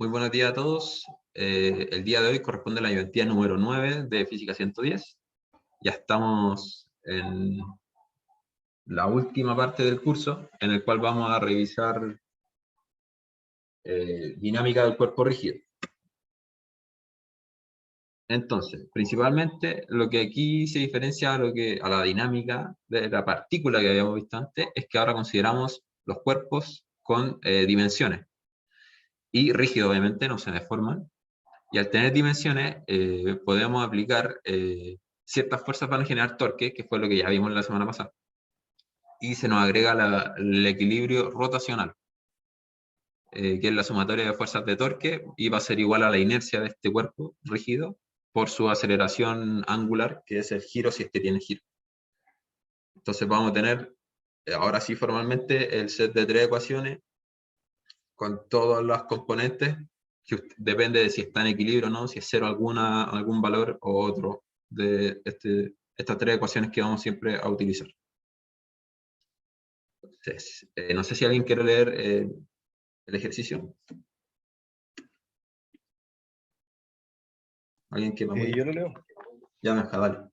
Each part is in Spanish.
Muy buenos días a todos. El día de hoy corresponde a la ayudantía número 9 de Física 110. Ya estamos en la última parte del curso, en el cual vamos a revisar dinámica del cuerpo rígido. Entonces, principalmente, lo que aquí se diferencia a la dinámica de la partícula que habíamos visto antes, es que ahora consideramos los cuerpos con dimensiones. Y rígido, obviamente, no se deforman. Y al tener dimensiones, podemos aplicar ciertas fuerzas para generar torque, que fue lo que ya vimos la semana pasada. Y se nos agrega el equilibrio rotacional, que es la sumatoria de fuerzas de torque, y va a ser igual a la inercia de este cuerpo rígido por su aceleración angular, que es el giro si es que tiene giro. Entonces vamos a tener, ahora sí formalmente, el set de tres ecuaciones con todas las componentes, que depende de si está en equilibrio o no, si es cero algún valor o otro de estas tres ecuaciones que vamos siempre a utilizar. Entonces, no sé si alguien quiere leer el ejercicio. ¿Alguien que me apoye? Yo lo leo. Ya, Benja, dale.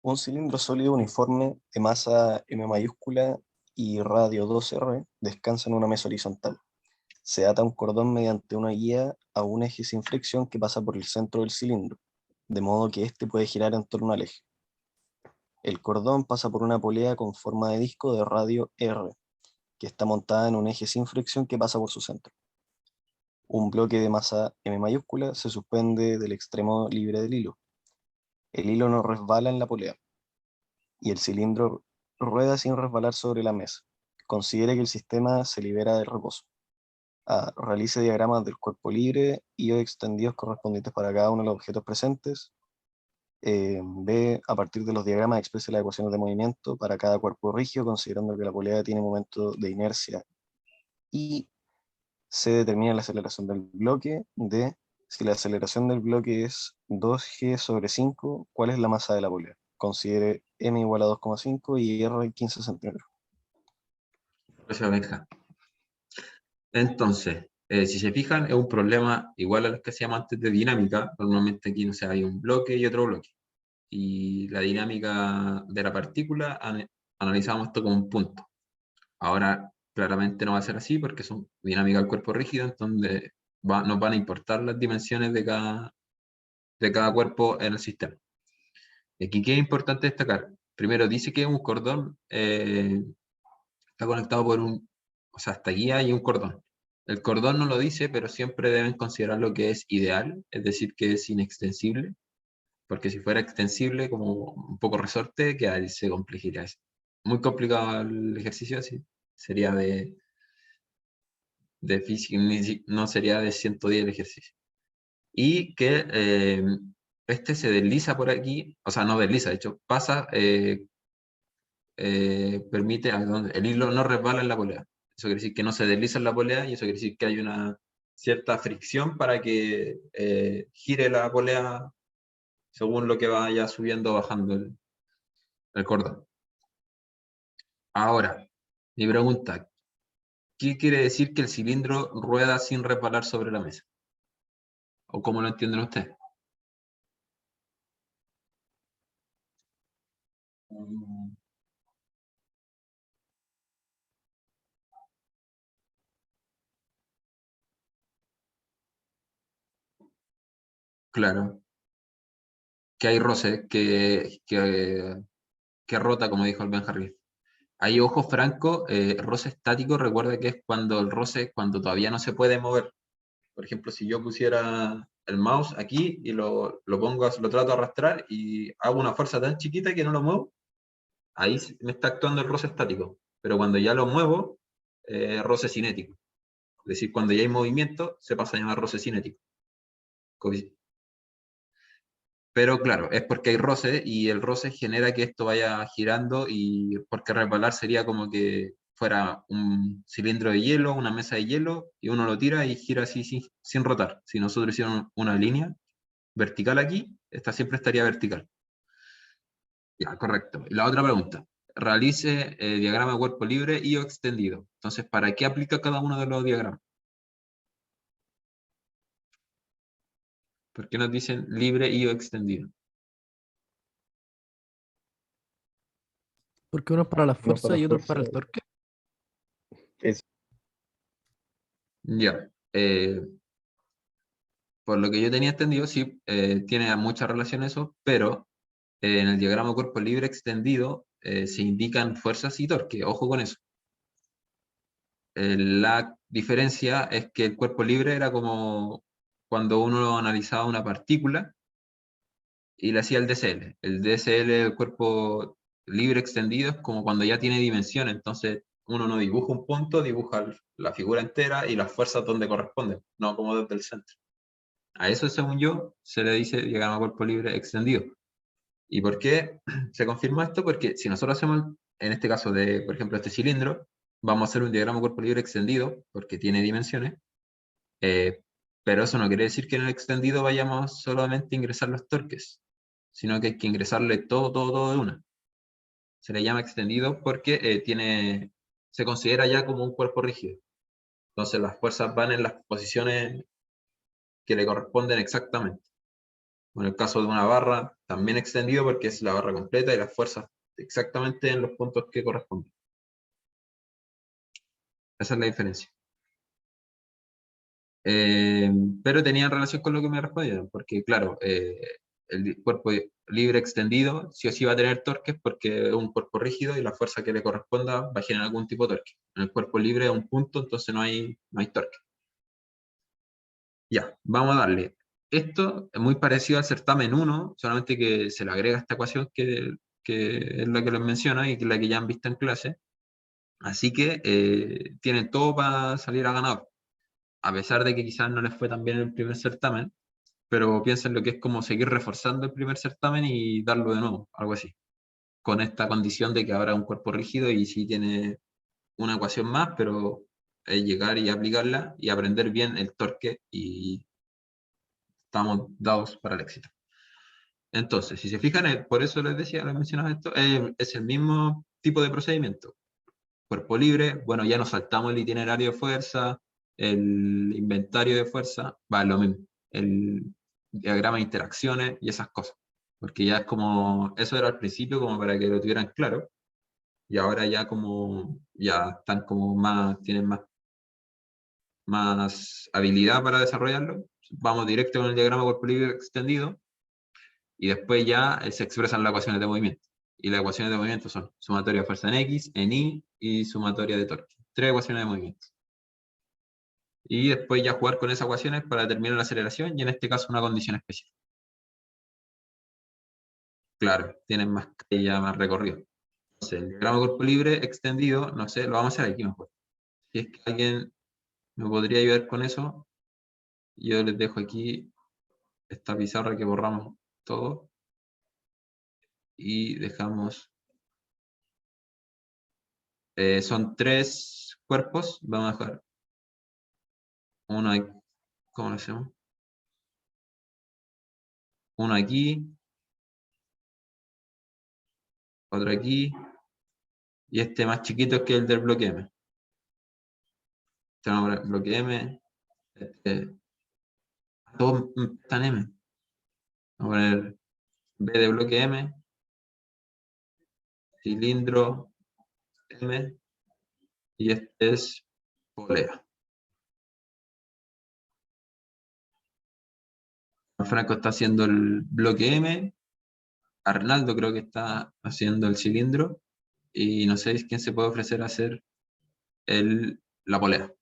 Un cilindro sólido uniforme de masa M mayúscula y radio 2R descansa en una mesa horizontal. Se ata un cordón mediante una guía a un eje sin fricción que pasa por el centro del cilindro, de modo que éste puede girar en torno al eje. El cordón pasa por una polea con forma de disco de radio R, que está montada en un eje sin fricción que pasa por su centro. Un bloque de masa M mayúscula se suspende del extremo libre del hilo. El hilo no resbala en la polea y el cilindro rueda sin resbalar sobre la mesa. Considere que el sistema se libera del reposo. A. Realice diagramas del cuerpo libre y o extendidos correspondientes para cada uno de los objetos presentes. B. A partir de los diagramas exprese las ecuaciones de movimiento para cada cuerpo rígido, considerando que la polea tiene momento de inercia. Y C. Determina la aceleración del bloque. D. Si la aceleración del bloque es 2g sobre 5, ¿cuál es la masa de la polea? Considere m igual a 2,5 y r 15 centímetros. Gracias, Benja. Entonces, si se fijan, es un problema igual a los que hacíamos antes de dinámica. Normalmente aquí, no sé, hay un bloque y otro bloque. Y la dinámica de la partícula, analizamos esto como un punto. Ahora, claramente no va a ser así porque son dinámica del cuerpo rígido, entonces nos van a importar las dimensiones de cada cuerpo en el sistema. Aquí, ¿qué es importante destacar? Primero, dice que un cordón está conectado o sea, hasta aquí hay un cordón. El cordón no lo dice, pero siempre deben considerar lo que es ideal, es decir, que es inextensible, porque si fuera extensible, como un poco resorte, que ahí se complicaría. Es muy complicado el ejercicio, así. Sería de física, no sería de 110 el ejercicio. Y que este se desliza por aquí, o sea, no desliza, de hecho, pasa, permite, el hilo no resbala en la polea. Eso quiere decir que no se desliza en la polea y eso quiere decir que hay una cierta fricción para que gire la polea según lo que vaya subiendo o bajando el cordón. Ahora, mi pregunta, ¿qué quiere decir que el cilindro rueda sin resbalar sobre la mesa? ¿O cómo lo entienden ustedes? Claro, que hay roce, que rota, como dijo el Ben Harris. Hay ojo franco, roce estático, recuerda que es cuando el roce, cuando todavía no se puede mover. Por ejemplo, si yo pusiera el mouse aquí y lo pongo, lo trato de arrastrar y hago una fuerza tan chiquita que no lo muevo, ahí me está actuando el roce estático. Pero cuando ya lo muevo, roce cinético. Es decir, cuando ya hay movimiento, se pasa a llamar roce cinético. Pero claro, es porque hay roce y el roce genera que esto vaya girando y porque resbalar sería como que fuera un cilindro de hielo, una mesa de hielo y uno lo tira y gira así sin rotar. Si nosotros hiciéramos una línea vertical aquí, esta siempre estaría vertical. Ya, correcto. Y la otra pregunta, realice diagrama de cuerpo libre y o extendido. Entonces, ¿para qué aplica cada uno de los diagramas? ¿Por qué nos dicen libre y o extendido? Porque uno es para la Uno fuerza para y otro es para fuerza. el torque. Es, Ya. Por lo que yo tenía entendido, sí, tiene mucha relación eso, pero en el diagrama de cuerpo libre extendido se indican fuerzas y torque. Ojo con eso. La diferencia es que el cuerpo libre era como cuando uno analizaba una partícula y le hacía el DSL. El DSL, el cuerpo libre extendido, es como cuando ya tiene dimensión, entonces uno no dibuja un punto, dibuja la figura entera y las fuerzas donde corresponden, no como desde el centro. A eso, según yo, se le dice diagrama de cuerpo libre extendido. ¿Y por qué se confirma esto? Porque si nosotros hacemos, en este caso de, por ejemplo, este cilindro, vamos a hacer un diagrama de cuerpo libre extendido, porque tiene dimensiones, eh, pero eso no quiere decir que en el extendido vayamos solamente a ingresar los torques, sino que hay que ingresarle todo de una. Se le llama extendido porque se considera ya como un cuerpo rígido. Entonces las fuerzas van en las posiciones que le corresponden exactamente. En el caso de una barra, también extendido porque es la barra completa y las fuerzas exactamente en los puntos que corresponden. Esa es la diferencia. Eh, pero tenían relación con lo que me respondieron, porque claro, el cuerpo libre extendido sí o sí va a tener torques porque es un cuerpo rígido y la fuerza que le corresponda va a generar algún tipo de torque. En el cuerpo libre es un punto, entonces no hay torque. Ya, vamos a darle. Esto es muy parecido al certamen 1, solamente que se le agrega esta ecuación que es la que les menciono y que es la que ya han visto en clase. Así que tienen todo para salir a ganador, a pesar de que quizás no les fue tan bien el primer certamen, pero piensen lo que es como seguir reforzando el primer certamen y darlo de nuevo, algo así, con esta condición de que habrá un cuerpo rígido y sí tiene una ecuación más, pero es llegar y aplicarla y aprender bien el torque y estamos dados para el éxito. Entonces, si se fijan, por eso les decía, les mencionaba esto, es el mismo tipo de procedimiento. Cuerpo libre, bueno, ya nos saltamos el itinerario de fuerza, el inventario de fuerza, va lo mismo, el diagrama de interacciones y esas cosas, porque ya es como, eso era al principio como para que lo tuvieran claro, y ahora ya como, ya están como más, tienen más habilidad para desarrollarlo, vamos directo con el diagrama de cuerpo libre extendido, y después ya se expresan las ecuaciones de movimiento. Y las ecuaciones de movimiento son sumatoria de fuerza en X, en Y y sumatoria de torque. Tres ecuaciones de movimiento. Y después ya jugar con esas ecuaciones para determinar la aceleración y en este caso una condición especial. Claro, tienen más ya más recorrido. Entonces, el diagrama de cuerpo libre extendido, no sé, lo vamos a hacer aquí mejor. Si es que alguien me podría ayudar con eso, yo les dejo aquí esta pizarra que borramos todo y dejamos. Son tres cuerpos, vamos a dejar uno aquí, ¿cómo lo hacemos? Uno aquí, otro aquí, y este más chiquito es que el del bloque M. Tenemos el bloque M, este, todos están M. Vamos a poner B de bloque M, cilindro M, y este es polea. Franco está haciendo el bloque M, Arnaldo creo que está haciendo el cilindro, y no sé quién se puede ofrecer a hacer la polea.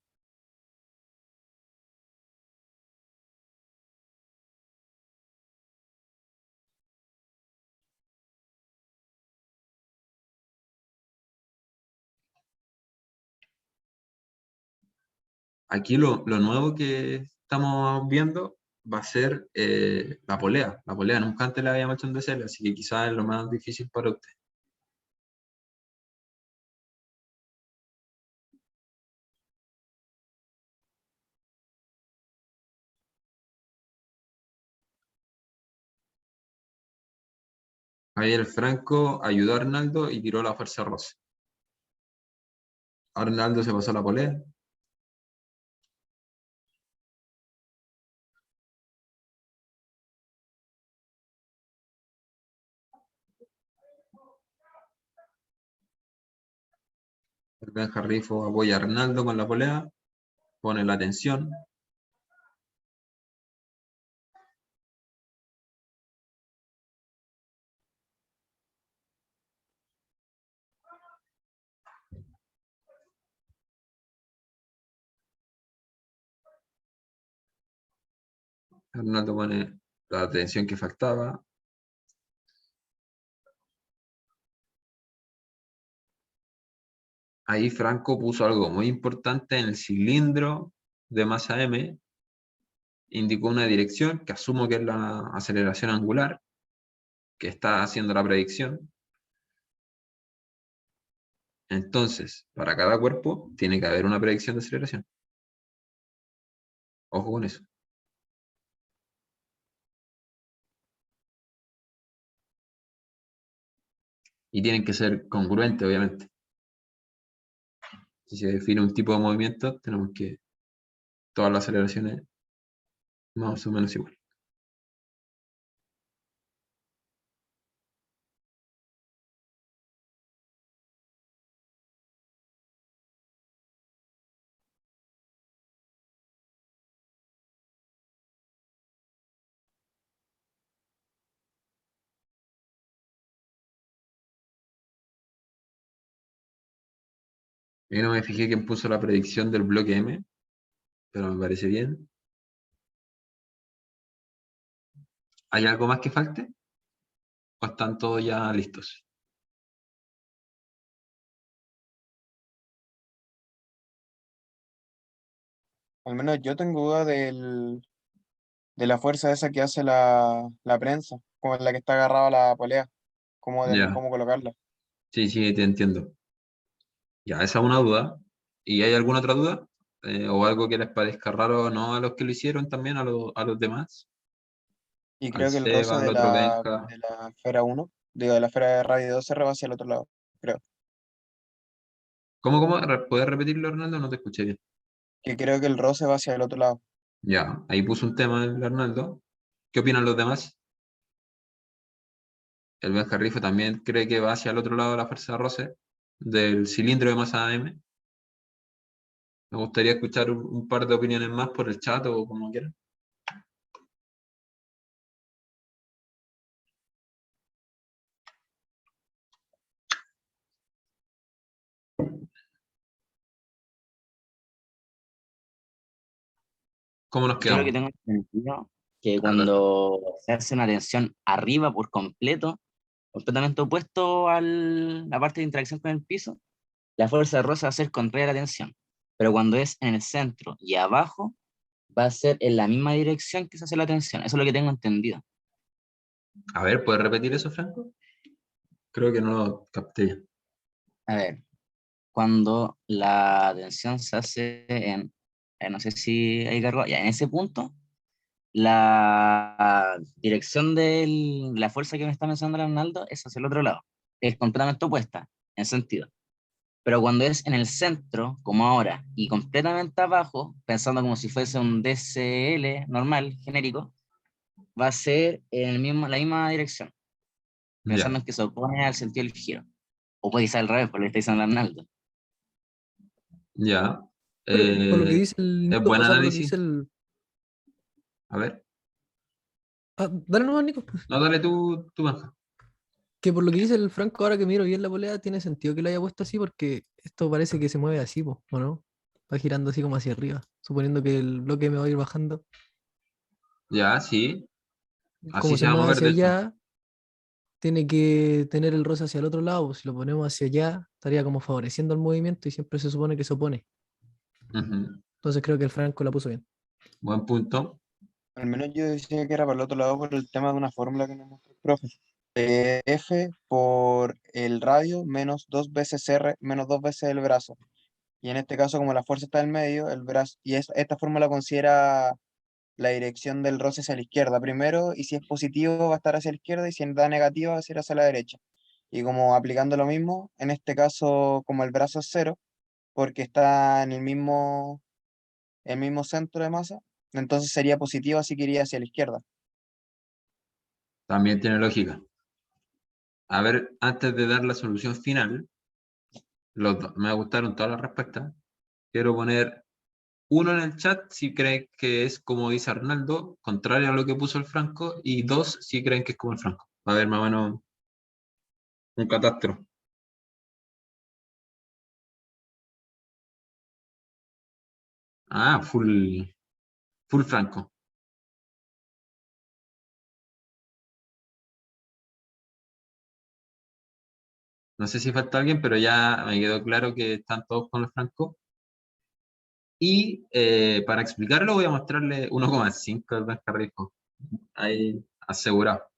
Aquí lo nuevo que estamos viendo va a ser la polea. La polea nunca antes la habíamos hecho en DSL, así que quizás es lo más difícil para usted. Ahí el Franco ayudó a Arnaldo y tiró la fuerza rosa. Arnaldo se pasó a la polea. El Benja Rifo apoya a Arnaldo con la polea. Pone la tensión. Arnaldo pone la tensión que faltaba. Ahí Franco puso algo muy importante en el cilindro de masa M. Indicó una dirección que asumo que es la aceleración angular, que está haciendo la predicción. Entonces, para cada cuerpo tiene que haber una predicción de aceleración. Ojo con eso. Y tienen que ser congruentes, obviamente. Si se define un tipo de movimiento, tenemos que todas las aceleraciones más o menos igual. Yo no me fijé quién puso la predicción del bloque M, pero me parece bien. ¿Hay algo más que falte? ¿O están todos ya listos? Al menos yo tengo duda de la fuerza esa que hace la prensa, como la que está agarrada a la polea, como del Ya, cómo colocarla. sí, te entiendo. Ya, esa es una duda. ¿Y hay alguna otra duda? ¿O algo que les parezca raro no a los que lo hicieron también, a los demás? Y Al creo que el roce Seba, al otro Benja. de la esfera 1, digo, de la esfera de radio 2R va hacia el otro lado, creo. ¿Cómo? ¿Puedes repetirlo, Hernando? No te escuché bien. Que creo que el roce va hacia el otro lado. Ya, ahí puso un tema el Arnaldo. ¿Qué opinan los demás? El Benja Rifo también cree que va hacia el otro lado de la fuerza de roce del cilindro de masa M. Me gustaría escuchar un par de opiniones más por el chat o como quieran. ¿Cómo nos Yo lo que quedamos? tengo entendido que Alberto. cuando se hace una tensión arriba por completo, completamente opuesto a la parte de interacción con el piso, la fuerza de roce va a ser contraria a la tensión. Pero cuando es en el centro y abajo, va a ser en la misma dirección que se hace la tensión. Eso es lo que tengo entendido. A ver, ¿puedes repetir eso, Franco? Creo que no lo capté bien. A ver, cuando la tensión se hace no sé si hay cargo, ya en ese punto, la dirección de la fuerza que me está mencionando Arnaldo es hacia el otro lado, es completamente opuesta en sentido. Pero cuando es en el centro, como ahora, y completamente abajo, pensando como si fuese un DCL normal, genérico, va a ser en la misma dirección, Ya, pensando en que se opone al sentido del giro. O puede ser al revés, por lo que está diciendo Arnaldo. ya. Pero por lo que Eh, dice el es Nico, buen o sea, por lo que análisis. dice el. A ver. Dale nomás, Nico. No, dale tú, Benja. Que por lo que dice el Franco, ahora que miro bien la polea, tiene sentido que lo haya puesto así, porque esto parece que se mueve así, po, ¿o no? Va girando así como hacia arriba, suponiendo que el bloque me va a ir bajando. Ya, sí. Así Como se se va a mueve mover, hacia de hecho. allá, tiene que tener el roce hacia el otro lado, pues. Si lo ponemos hacia allá, estaría como favoreciendo el movimiento y siempre se supone que se opone. Ujú. Entonces creo que el Franco la puso bien. Buen punto. Al menos yo decía que era para el otro lado por el tema de una fórmula que nos mostró el profe. F por el radio menos 2 veces R menos 2 veces el brazo. Y en este caso, como la fuerza está en medio, el brazo, y esta fórmula considera la dirección del roce hacia la izquierda primero, y si es positivo va a estar hacia la izquierda, y si da negativo va a ser hacia la derecha. Y como aplicando lo mismo, en este caso como el brazo es cero, porque está en el mismo centro de masa, entonces sería positivo, así que iría hacia la izquierda. También tiene lógica. A ver, antes de dar la solución final, me gustaron todas las respuestas. Quiero poner uno en el chat si creen que es como dice Arnaldo, contrario a lo que puso el Franco, y dos si creen que es como el Franco. Va a haber más o menos un catastro. Ah, full Franco. No sé si falta alguien, pero ya me quedó claro que están todos con el Franco. Y para explicarlo voy a mostrarle 1,5 del Benjarrijo. Ahí asegurado.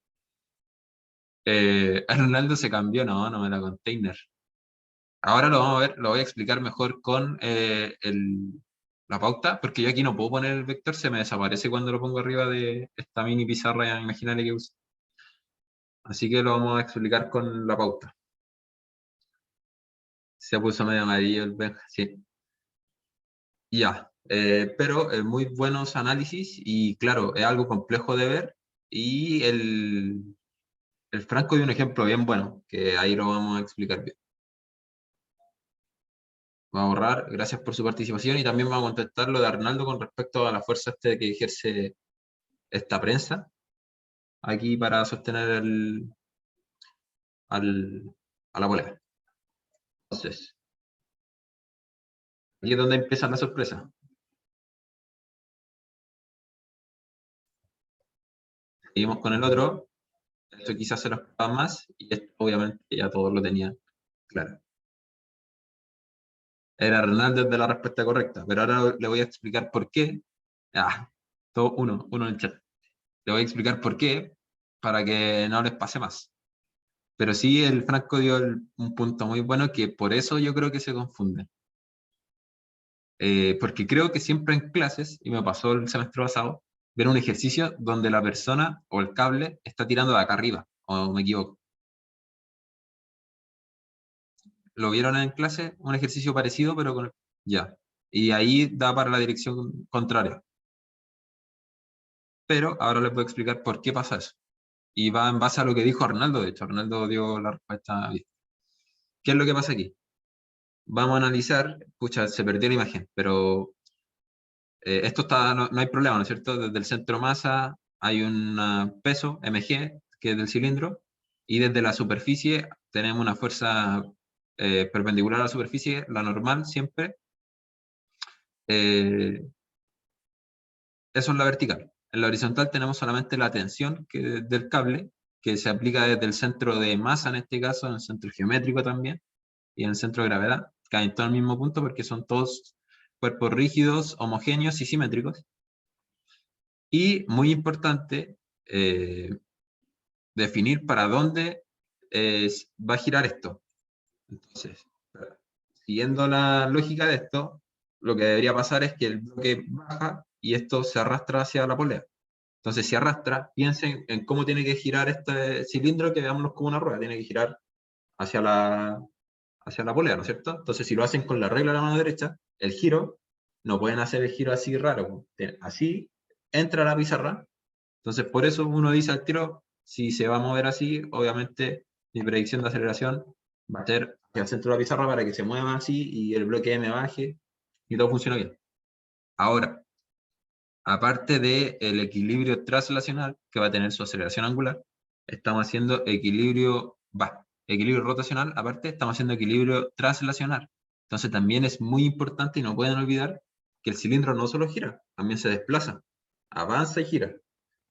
Arnaldo se cambió, no me la container. Ahora lo vamos a ver, lo voy a explicar mejor con la pauta, porque yo aquí no puedo poner el vector, se me desaparece cuando lo pongo arriba de esta mini pizarra imaginaria que uso. Así que lo vamos a explicar con la pauta. Se puso medio amarillo el Benja, sí. Ya, pero muy buenos análisis y claro, es algo complejo de ver y el Franco dio un ejemplo bien bueno, que ahí lo vamos a explicar bien. Vamos a borrar, gracias por su participación y también vamos a contestar lo de Arnaldo con respecto a la fuerza que ejerce esta prensa aquí para sostener a la polea. Entonces, aquí es donde empieza la sorpresa. Seguimos con el otro, esto quizás se lo esperaba más y esto obviamente ya todos lo tenían claro. Era Arnaldo de la respuesta correcta, pero ahora le voy a explicar por qué. Ah, todo uno en el chat. Le voy a explicar por qué, para que no les pase más. Pero sí, el Franco dio un punto muy bueno que por eso yo creo que se confunden. Porque creo que siempre en clases, y me pasó el semestre pasado, ver un ejercicio donde la persona o el cable está tirando de acá arriba, o me equivoco. ¿Lo vieron en clase? Un ejercicio parecido, pero con... Ya. Y ahí da para la dirección contraria. Pero ahora les voy a explicar por qué pasa eso. Y va en base a lo que dijo Arnaldo, de hecho, Arnaldo dio la respuesta bien. ¿Qué es lo que pasa aquí? Vamos a analizar, pucha, se perdió la imagen, pero esto está, no hay problema, ¿no es cierto? Desde el centro masa hay un peso, mg, que es del cilindro, y desde la superficie tenemos una fuerza perpendicular a la superficie, la normal siempre. Eso es la vertical. En la horizontal tenemos solamente la tensión del cable, que se aplica desde el centro de masa, en este caso, en el centro geométrico también, y en el centro de gravedad, caen en todo el mismo punto porque son todos cuerpos rígidos, homogéneos y simétricos. Y muy importante, definir para dónde va a girar esto. Entonces, siguiendo la lógica de esto, lo que debería pasar es que el bloque baja y esto se arrastra hacia la polea. Entonces, si arrastra, piensen en cómo tiene que girar este cilindro, que veámoslo como una rueda, tiene que girar hacia la polea, ¿no es cierto? Entonces, si lo hacen con la regla de la mano derecha, el giro, no pueden hacer el giro así raro. Así entra la pizarra. Entonces, por eso uno dice al tiro, si se va a mover así, obviamente mi predicción de aceleración va a ser hacia el centro de la pizarra para que se mueva así y el bloque M baje y todo funciona bien. Ahora, aparte del equilibrio translacional que va a tener su aceleración angular, estamos haciendo equilibrio rotacional, aparte estamos haciendo equilibrio translacional. Entonces también es muy importante y no pueden olvidar que el cilindro no solo gira, también se desplaza, avanza y gira.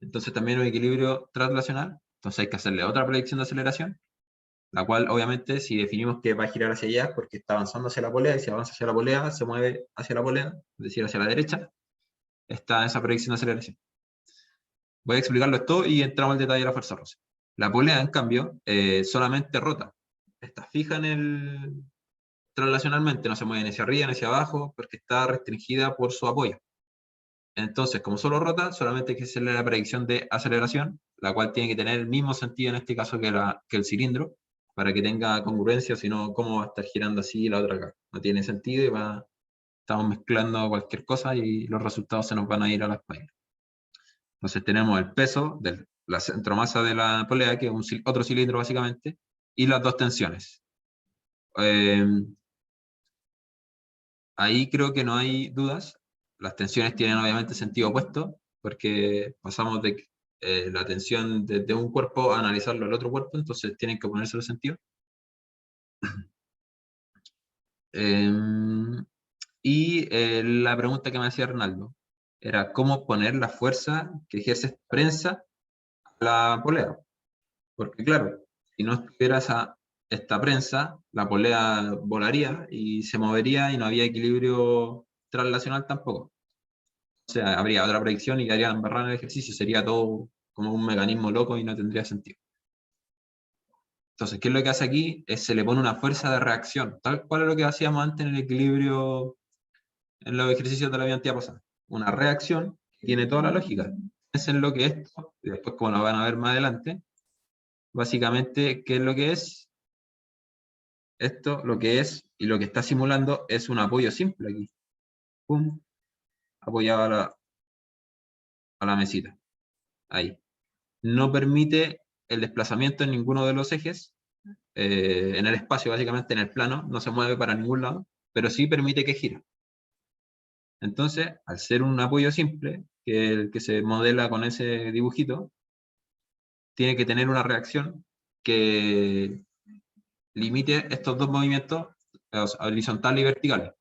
Entonces también un equilibrio translacional, entonces hay que hacerle otra predicción de aceleración, la cual obviamente si definimos que va a girar hacia allá porque está avanzando hacia la polea, y si avanza hacia la polea se mueve hacia la polea, es decir, hacia la derecha, está esa predicción de aceleración. Voy a explicarlo todo y entramos al detalle de la fuerza roce. La polea, en cambio, solamente rota. Está fija translacionalmente, no se mueve ni hacia arriba ni hacia abajo porque está restringida por su apoyo. Entonces, como solo rota, solamente hay que hacerle la predicción de aceleración, la cual tiene que tener el mismo sentido en este caso que el cilindro, para que tenga congruencia, si no, ¿cómo va a estar girando así y la otra acá? No tiene sentido y estamos mezclando cualquier cosa y los resultados se nos van a ir a las páginas. Entonces tenemos el peso de la centromasa de la polea, que es otro cilindro básicamente, y las dos tensiones. Ahí creo que no hay dudas. Las tensiones tienen obviamente sentido opuesto, porque pasamos de la tensión de un cuerpo a analizarlo al otro cuerpo, entonces tienen que ponerse los sentidos. La pregunta que me hacía Arnaldo era cómo poner la fuerza que ejerce prensa a la polea. Porque claro, si no estuviera esta prensa, la polea volaría y se movería y no había equilibrio translacional tampoco. O sea, habría otra predicción y quedaría embarrada en el ejercicio, sería todo como un mecanismo loco y no tendría sentido. Entonces, ¿qué es lo que hace aquí? Se le pone una fuerza de reacción, tal cual es lo que hacíamos antes en el equilibrio, en los ejercicios de la vida antipasadas. Una reacción que tiene toda la lógica. Es en lo que esto, y después como lo van a ver más adelante, básicamente, ¿qué es lo que es? Esto, lo que es, y lo que está simulando es un apoyo simple aquí. Pum, apoyado a la mesita. Ahí. No permite el desplazamiento en ninguno de los ejes, en el espacio, básicamente en el plano, no se mueve para ningún lado, pero sí permite que gire. Entonces, al ser un apoyo simple, que el que se modela con ese dibujito, tiene que tener una reacción que limite estos dos movimientos, horizontal y vertical.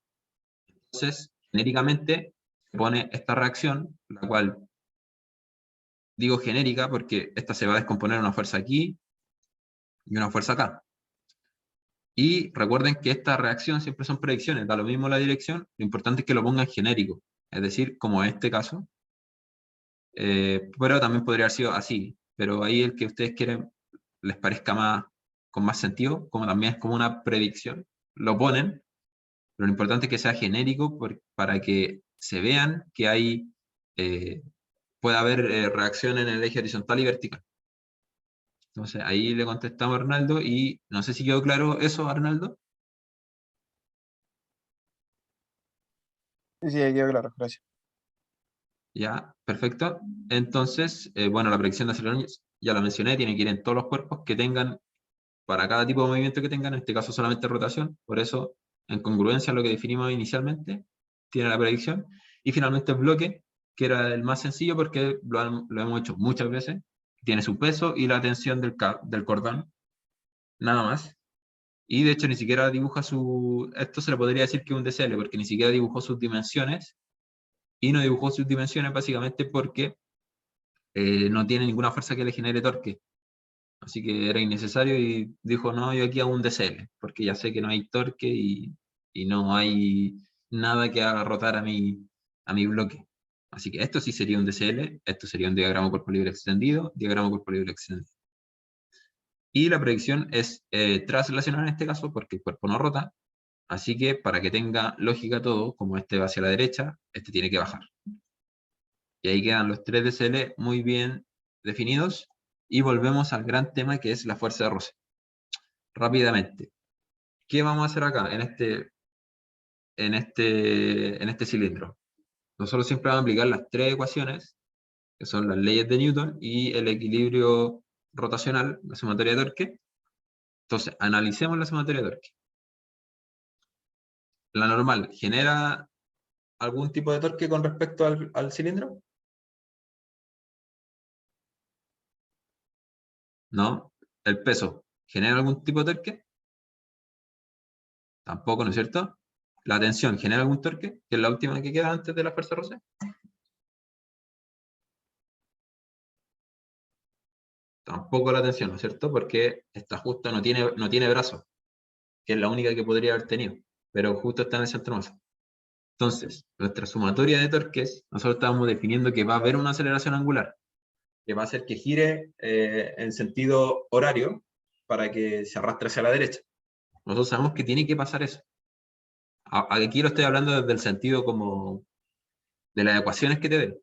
Entonces, genéricamente, se pone esta reacción, la cual digo genérica porque esta se va a descomponer una fuerza aquí y una fuerza acá. Y recuerden que esta reacción siempre son predicciones, da lo mismo la dirección, lo importante es que lo pongan genérico, es decir, como en este caso, pero también podría haber sido así, pero ahí el que ustedes quieren les parezca más, con más sentido, como también es como una predicción, lo ponen, pero lo importante es que sea genérico para que se vean que puede haber reacción en el eje horizontal y vertical. Entonces ahí le contestamos a Arnaldo y no sé si quedó claro eso, Arnaldo. Sí, ahí quedó claro, gracias. Ya, perfecto. Entonces, bueno, la predicción de aceleración ya la mencioné, tiene que ir en todos los cuerpos que tengan, para cada tipo de movimiento que tengan, en este caso solamente rotación, por eso, en congruencia a lo que definimos inicialmente, tiene la predicción. Y finalmente el bloque, que era el más sencillo porque lo hemos hecho muchas veces, tiene su peso y la tensión del cordón, nada más. Y de hecho ni siquiera dibuja esto se le podría decir que es un DCL, porque ni siquiera dibujó sus dimensiones, y no dibujó sus dimensiones básicamente porque no tiene ninguna fuerza que le genere torque. Así que era innecesario y dijo, no, yo aquí hago un DCL, porque ya sé que no hay torque y no hay nada que haga rotar a mi bloque. Así que esto sí sería un DCL, esto sería un diagrama cuerpo libre extendido, diagrama cuerpo libre extendido. Y la predicción es translacional en este caso, porque el cuerpo no rota, así que para que tenga lógica todo, como este va hacia la derecha, este tiene que bajar. Y ahí quedan los 3 DCL muy bien definidos, y volvemos al gran tema que es la fuerza de roce. Rápidamente, ¿qué vamos a hacer acá en este cilindro? Nosotros siempre vamos a aplicar las 3 ecuaciones, que son las leyes de Newton y el equilibrio rotacional, la sumatoria de torque. Entonces, analicemos la sumatoria de torque. La normal, ¿genera algún tipo de torque con respecto al cilindro? No. ¿El peso genera algún tipo de torque? Tampoco, ¿no es cierto? ¿La tensión genera algún torque? Que es la última que queda antes de la fuerza de roce. Tampoco la tensión, ¿no es cierto? Porque esta justa no tiene brazo, que es la única que podría haber tenido, pero justo está en el centro de masa. Entonces, nuestra sumatoria de torques, nosotros estábamos definiendo que va a haber una aceleración angular, que va a hacer que gire en sentido horario para que se arrastre hacia la derecha. Nosotros sabemos que tiene que pasar eso. Aquí lo estoy hablando desde el sentido como de las ecuaciones que te den. En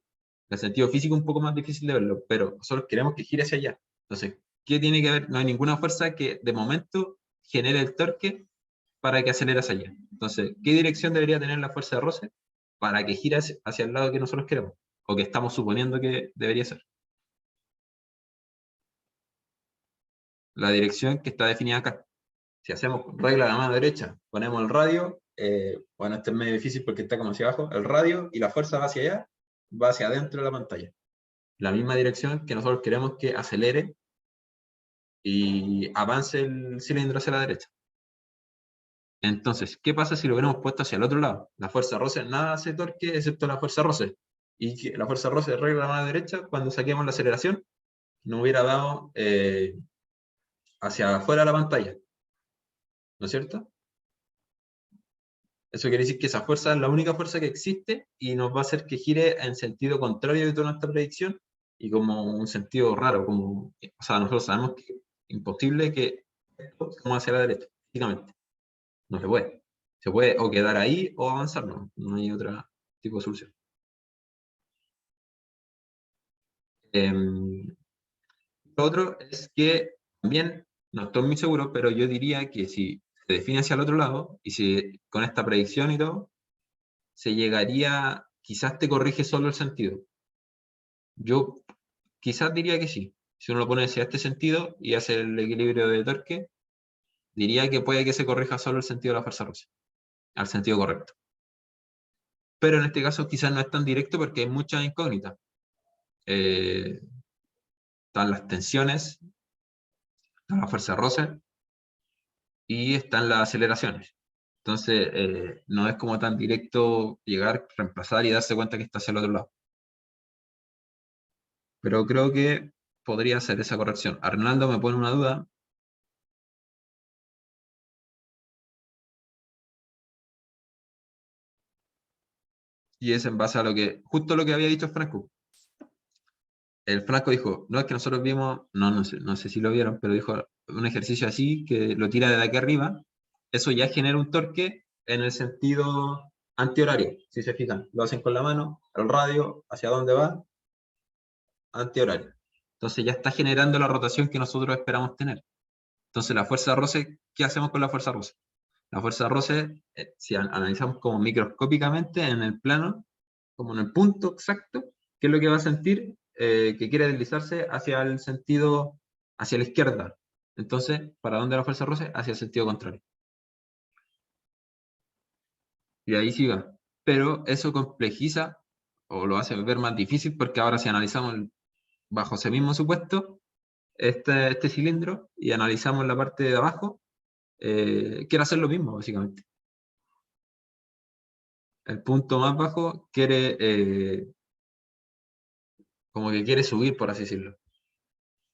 el sentido físico un poco más difícil de verlo, pero nosotros queremos que gire hacia allá. Entonces, ¿qué tiene que ver? No hay ninguna fuerza que de momento genere el torque para que acelere hacia allá. Entonces, ¿qué dirección debería tener la fuerza de roce para que gire hacia el lado que nosotros queremos? O que estamos suponiendo que debería ser. La dirección que está definida acá. Si hacemos regla de la mano derecha, ponemos el radio, bueno, este es medio difícil porque está como hacia abajo, el radio y la fuerza va hacia allá, va hacia adentro de la pantalla. La misma dirección que nosotros queremos que acelere y avance el cilindro hacia la derecha. Entonces, ¿qué pasa si lo hubiéramos puesto hacia el otro lado? La fuerza roce, nada hace torque excepto la fuerza roce. Y que la fuerza roce regla de la mano derecha, cuando saquemos la aceleración, nos hubiera dado hacia afuera de la pantalla. ¿No es cierto? Eso quiere decir que esa fuerza es la única fuerza que existe y nos va a hacer que gire en sentido contrario de toda nuestra predicción y como un sentido raro, como, o sea, nosotros sabemos que es imposible que esto se mueva hacia la derecha, físicamente. No se puede. Se puede o quedar ahí o avanzar, no hay otro tipo de solución. Lo otro es que también, no estoy muy seguro, pero yo diría que si se define hacia el otro lado, y si con esta predicción y todo, se llegaría, quizás te corrige solo el sentido. Yo quizás diría que sí. Si uno lo pone hacia este sentido y hace el equilibrio de torque, diría que puede que se corrija solo el sentido de la fuerza roce, al sentido correcto. Pero en este caso quizás no es tan directo porque hay muchas incógnitas. Están las tensiones, está la fuerza roce y están las aceleraciones. Entonces, no es como tan directo llegar, reemplazar y darse cuenta que está hacia el otro lado. Pero creo que podría hacer esa corrección. Arnaldo me pone una duda. Y es en base a lo que, justo lo que había dicho Franco. El Franco dijo, no es que nosotros vimos, no sé si lo vieron, pero dijo un ejercicio así, que lo tira de aquí arriba, eso ya genera un torque en el sentido antihorario, si se fijan. Lo hacen con la mano, el radio, hacia dónde va, antihorario. Entonces ya está generando la rotación que nosotros esperamos tener. Entonces la fuerza de roce, ¿qué hacemos con la fuerza de roce? La fuerza de roce, si analizamos como microscópicamente en el plano, como en el punto exacto, ¿qué es lo que va a sentir? Que quiere deslizarse hacia el sentido, hacia la izquierda. Entonces, ¿para dónde va la fuerza de roce? Hacia el sentido contrario. Y ahí sí va. Pero eso complejiza o lo hace ver más difícil porque ahora si analizamos bajo ese mismo supuesto, este cilindro y analizamos la parte de abajo, quiere hacer lo mismo, básicamente. El punto más bajo quiere, como que quiere subir, por así decirlo.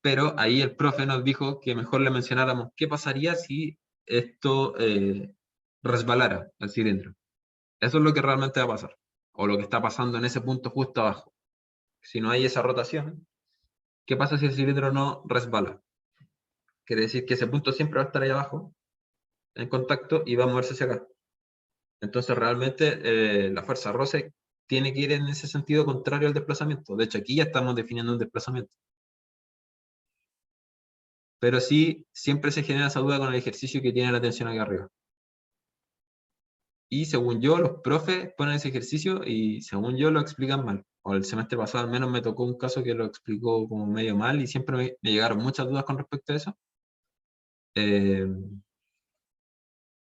Pero ahí el profe nos dijo que mejor le mencionáramos qué pasaría si esto resbalara el cilindro. Eso es lo que realmente va a pasar, o lo que está pasando en ese punto justo abajo. Si no hay esa rotación, ¿qué pasa si el cilindro no resbala? Quiere decir que ese punto siempre va a estar ahí abajo, en contacto, y va a moverse hacia acá. Entonces realmente la fuerza roce tiene que ir en ese sentido contrario al desplazamiento. De hecho, aquí ya estamos definiendo un desplazamiento. Pero sí, siempre se genera esa duda con el ejercicio que tiene la tensión aquí arriba. Y según yo, los profes ponen ese ejercicio y según yo lo explican mal. O el semestre pasado al menos me tocó un caso que lo explicó como medio mal y siempre me llegaron muchas dudas con respecto a eso. Eh,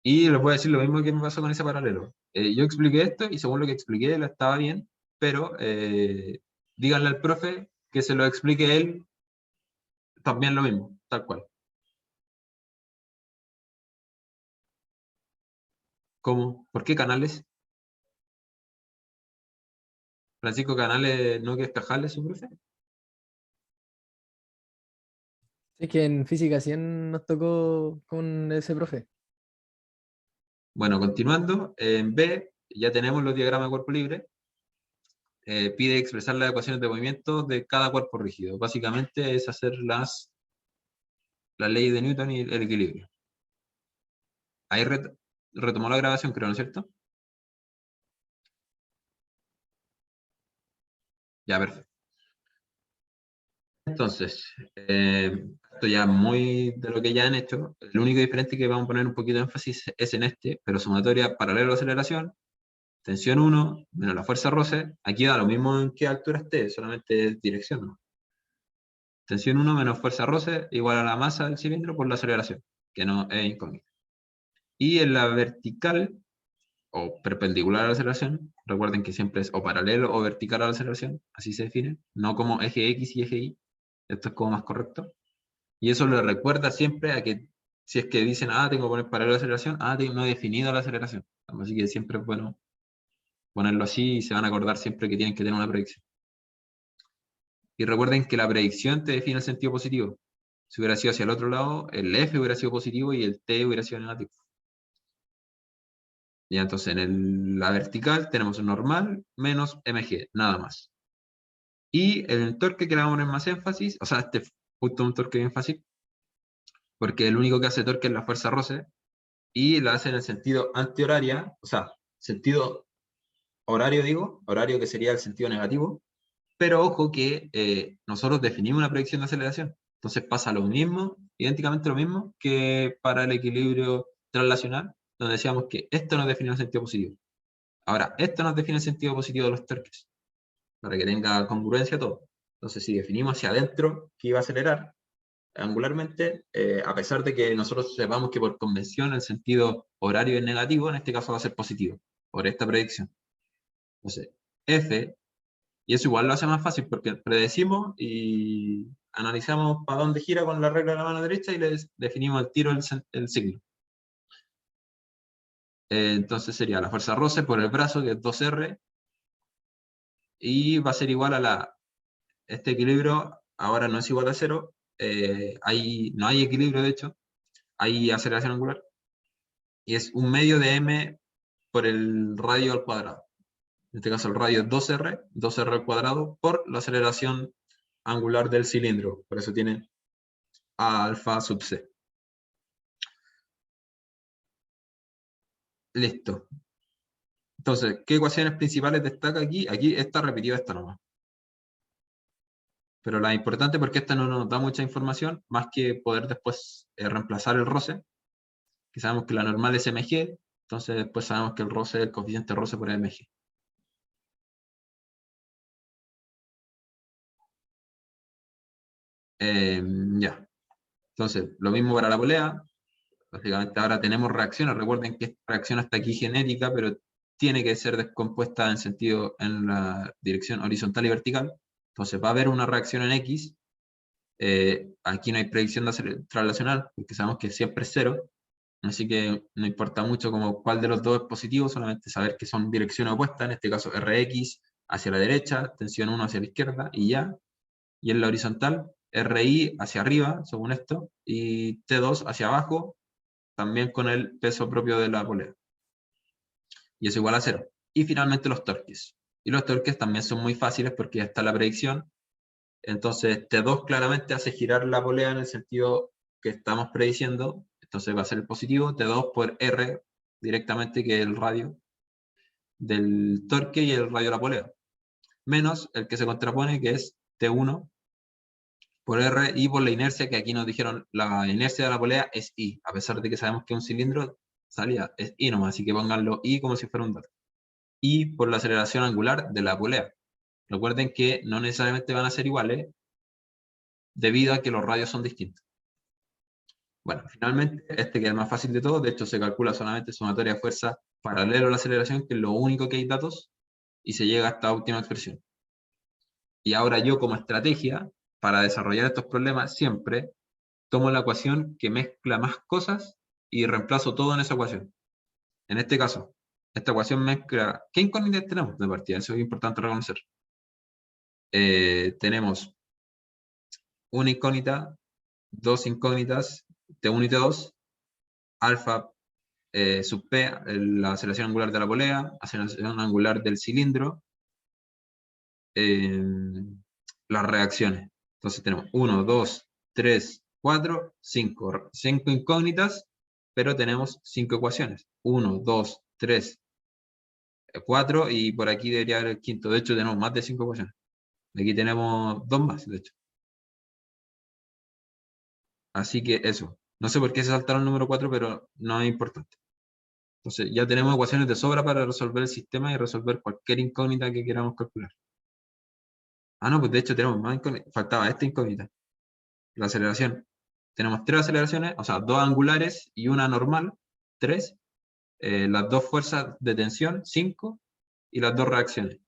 y les voy a decir lo mismo que me pasó con ese paralelo. Yo expliqué esto y según lo que expliqué lo estaba bien, pero díganle al profe que se lo explique él también lo mismo, tal cual. ¿Cómo? ¿Por qué Canales? Francisco Canales, ¿no que es Cajales su profe? Es que en física 100 nos tocó con ese profe. Bueno, continuando, en B ya tenemos los diagramas de cuerpo libre. Pide expresar las ecuaciones de movimiento de cada cuerpo rígido. Básicamente es hacer la ley de Newton y el equilibrio. Ahí retomó la grabación, creo, ¿no es cierto? Ya, perfecto. Entonces, esto ya muy de lo que ya han hecho. El único diferente que vamos a poner un poquito de énfasis es en este, pero sumatoria paralelo a la aceleración, tensión 1 menos la fuerza roce. Aquí da lo mismo en qué altura esté, solamente es dirección, ¿no? Tensión 1 menos fuerza roce igual a la masa del cilindro por la aceleración, que no es incógnita. Y en la vertical, o perpendicular a la aceleración, recuerden que siempre es o paralelo o vertical a la aceleración, así se define, no como eje X y eje Y, esto es como más correcto. Y eso le recuerda siempre a que si es que dicen, tengo que poner paralelo a la aceleración, no he definido la aceleración. Así que siempre es bueno ponerlo así y se van a acordar siempre que tienen que tener una predicción. Y recuerden que la predicción te define el sentido positivo. Si hubiera sido hacia el otro lado, el F hubiera sido positivo y el T hubiera sido negativo. Ya, entonces en la vertical tenemos un normal menos mg, nada más. Y en el torque que le vamos a poner más énfasis, o sea, este es justo un torque bien fácil, porque el único que hace torque es la fuerza roce, y la hace en el sentido antihoraria, o sea, sentido horario digo, horario que sería el sentido negativo, pero ojo que nosotros definimos una predicción de aceleración, entonces pasa lo mismo, idénticamente lo mismo que para el equilibrio translacional, donde decíamos que esto nos define el sentido positivo. Ahora, esto nos define el sentido positivo de los torques, para que tenga congruencia todo. Entonces, si definimos hacia adentro que iba a acelerar angularmente, a pesar de que nosotros sepamos que por convención el sentido horario es negativo, en este caso va a ser positivo, por esta predicción. Entonces, F, y eso igual lo hace más fácil porque predecimos y analizamos para dónde gira con la regla de la mano derecha y le definimos al tiro el signo. Entonces sería la fuerza roce por el brazo, que es 2R, y va a ser igual a este equilibrio, ahora no es igual a 0, no hay equilibrio de hecho, hay aceleración angular, y es un medio de m por el radio al cuadrado. En este caso el radio es 2R al cuadrado por la aceleración angular del cilindro, por eso tiene a alfa sub c. Listo. Entonces, ¿qué ecuaciones principales destaca aquí? Aquí está repetida esta nomás. Pero la importante porque esta no nos da mucha información, más que poder después reemplazar el roce, que sabemos que la normal es mg, entonces después sabemos que el roce es el coeficiente roce por mg. Ya. Entonces, lo mismo para la polea. Básicamente ahora tenemos reacciones. Recuerden que esta reacción está aquí genética, pero tiene que ser descompuesta en la dirección horizontal y vertical. Entonces va a haber una reacción en X. Aquí no hay predicción translacional, porque sabemos que siempre es 0. Así que no importa mucho como cuál de los dos es positivo, solamente saber que son direcciones opuestas, en este caso Rx hacia la derecha, tensión 1 hacia la izquierda, y ya. Y en la horizontal, RI hacia arriba, según esto, y T2 hacia abajo, también con el peso propio de la polea. Y eso igual a 0. Y finalmente los torques. Y los torques también son muy fáciles porque ya está la predicción. Entonces T2 claramente hace girar la polea en el sentido que estamos prediciendo. Entonces va a ser el positivo, T2 por R directamente, que es el radio del torque y el radio de la polea. Menos el que se contrapone, que es T1 por R y por la inercia, que aquí nos dijeron la inercia de la polea es I, a pesar de que sabemos que un cilindro salía, es I nomás, así que pónganlo I como si fuera un dato. Y por la aceleración angular de la polea. Recuerden que no necesariamente van a ser iguales, debido a que los radios son distintos. Bueno, finalmente, este que es el más fácil de todo, de hecho se calcula solamente sumatoria de fuerza paralelo a la aceleración, que es lo único que hay datos, y se llega a esta última expresión. Y ahora yo como estrategia, para desarrollar estos problemas, siempre tomo la ecuación que mezcla más cosas y reemplazo todo en esa ecuación. En este caso, esta ecuación mezcla... ¿Qué incógnitas tenemos de partida? Eso es importante reconocer. Tenemos una incógnita, dos incógnitas, T1 y T2, alfa sub P, la aceleración angular de la polea, aceleración angular del cilindro, las reacciones. Entonces tenemos 1, 2, 3, 4, 5. 5 incógnitas, pero tenemos 5 ecuaciones. 1, 2, 3, 4 y por aquí debería haber el quinto. De hecho tenemos más de 5 ecuaciones. Aquí tenemos dos más, de hecho. Así que eso. No sé por qué se saltaron el número 4, pero no es importante. Entonces ya tenemos ecuaciones de sobra para resolver el sistema y resolver cualquier incógnita que queramos calcular. Ah, no, pues de hecho tenemos más incógnitas. Faltaba esta incógnita. La aceleración. Tenemos 3 aceleraciones, o sea, 2 angulares y una normal, 3. Las 2 fuerzas de tensión, 5. Y las 2 reacciones.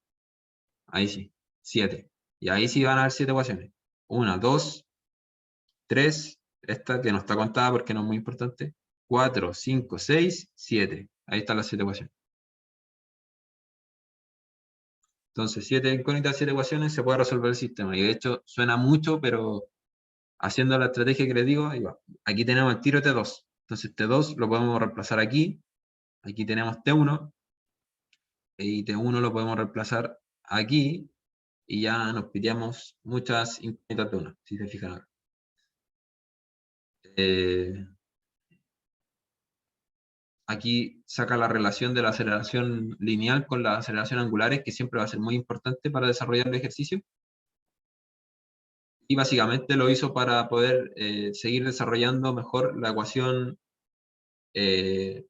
Ahí sí, 7. Y ahí sí van a haber 7 ecuaciones. 1, 2, 3. Esta que no está contada porque no es muy importante. 4, 5, 6, 7. Ahí están las 7 ecuaciones. Entonces, 7 incógnitas, 7 ecuaciones, se puede resolver el sistema. Y de hecho, suena mucho, pero haciendo la estrategia que les digo, ahí va. Aquí tenemos el tiro T2. Entonces, T2 lo podemos reemplazar aquí. Aquí tenemos T1. Y T1 lo podemos reemplazar aquí. Y ya nos pillamos muchas incógnitas de una, si se fijan acá. Aquí saca la relación de la aceleración lineal con la aceleración angulares, que siempre va a ser muy importante para desarrollar el ejercicio. Y básicamente lo hizo para poder seguir desarrollando mejor la ecuación, que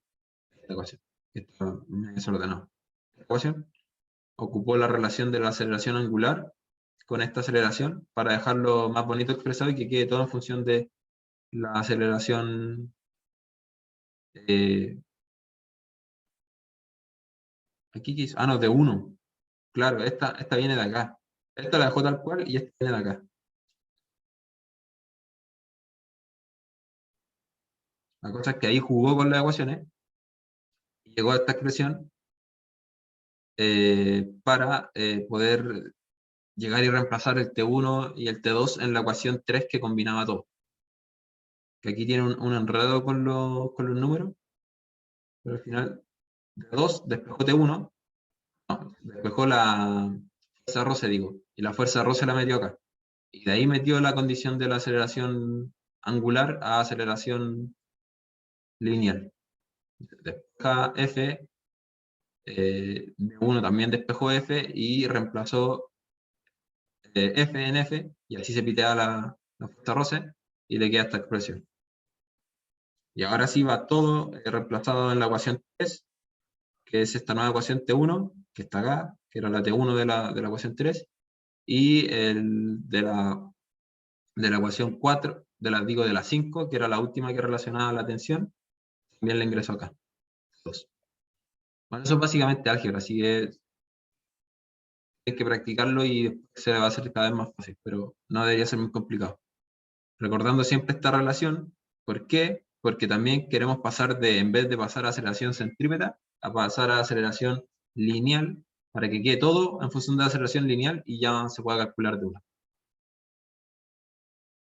está desordenada. La ecuación ocupó la relación de la aceleración angular con esta aceleración para dejarlo más bonito expresado y que quede todo en función de la aceleración aquí quiso, no, de 1. Claro, esta viene de acá. Esta la dejó tal cual y esta viene de acá. La cosa es que ahí jugó con las ecuaciones y llegó a esta expresión para poder llegar y reemplazar el T1 y el T2 en la ecuación 3 que combinaba todo. Que aquí tiene un enredo con los números, pero al final T2 despejó T1, no, despejó la fuerza roce, digo, y la fuerza roce la metió acá. Y de ahí metió la condición de la aceleración angular a aceleración lineal. Despeja F, D1 también despejó F y reemplazó F en F, y así se pitea la fuerza roce y le queda esta expresión. Y ahora sí va todo reemplazado en la ecuación 3, que es esta nueva ecuación T1, que está acá, que era la T1 de la ecuación 3, y de la ecuación 4, de la 5, que era la última que relacionaba la tensión, también la ingreso acá. 2. Bueno, eso es básicamente álgebra, así que hay que practicarlo y después se va a hacer cada vez más fácil, pero no debería ser muy complicado. Recordando siempre esta relación, ¿por qué? Porque también queremos pasar en vez de pasar a aceleración centrípeta, a pasar a aceleración lineal, para que quede todo en función de la aceleración lineal y ya se pueda calcular de una.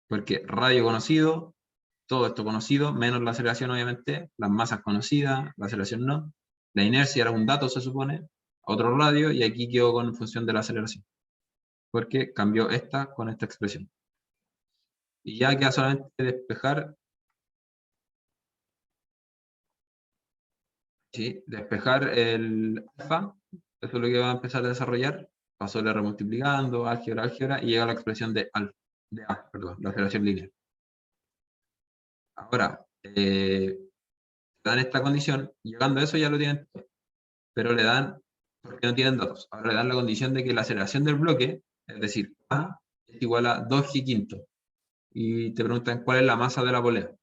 Porque radio conocido, todo esto conocido, menos la aceleración obviamente, las masas conocidas, la aceleración no. La inercia era un dato, se supone, otro radio, y aquí quedó con función de la aceleración. Porque cambió esta con esta expresión. Y ya queda solamente despejar, ¿sí? Despejar el alfa, eso es lo que va a empezar a desarrollar, pasó R multiplicando, álgebra, y llega a la expresión de A, perdón, la aceleración lineal. Ahora, dan esta condición, llegando a eso ya lo tienen todo, pero le dan, porque no tienen datos, ahora le dan la condición de que la aceleración del bloque, es decir, A, es igual a 2g quinto, y te preguntan cuál es la masa de la polea.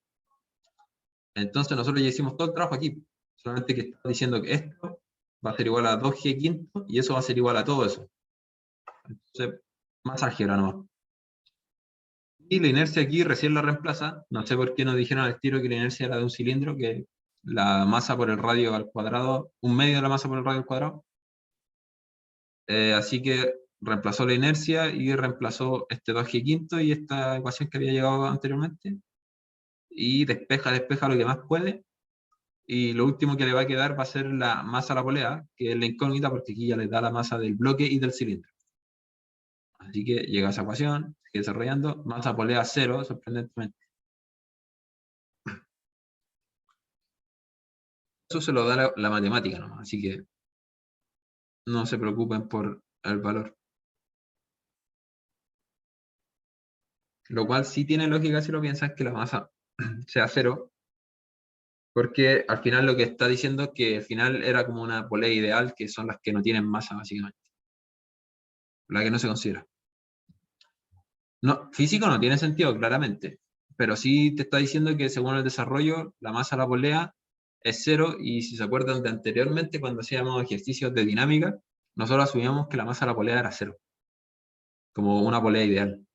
Entonces nosotros ya hicimos todo el trabajo aquí, solamente que está diciendo que esto va a ser igual a 2g quinto, y eso va a ser igual a todo eso. Entonces, más álgebra nomás. Y la inercia aquí recién la reemplaza, no sé por qué nos dijeron al tiro que la inercia era de un cilindro, que la masa por el radio al cuadrado, un medio de la masa por el radio al cuadrado. Así que reemplazó la inercia y reemplazó este 2g quinto y esta ecuación que había llegado anteriormente. Y despeja lo que más puede. Y lo último que le va a quedar va a ser la masa a la polea, que es la incógnita, porque aquí ya le da la masa del bloque y del cilindro. Así que llega a esa ecuación, sigue desarrollando, masa polea 0, sorprendentemente. Eso se lo da la matemática nomás, así que no se preocupen por el valor. Lo cual sí tiene lógica si lo piensas que la masa sea cero, porque al final lo que está diciendo es que al final era como una polea ideal, que son las que no tienen masa, básicamente. La que no se considera. No, físico no tiene sentido, claramente, pero sí te está diciendo que según el desarrollo, la masa de la polea es cero, y si se acuerdan de anteriormente, cuando hacíamos ejercicios de dinámica, nosotros asumíamos que la masa de la polea era cero, como una polea ideal.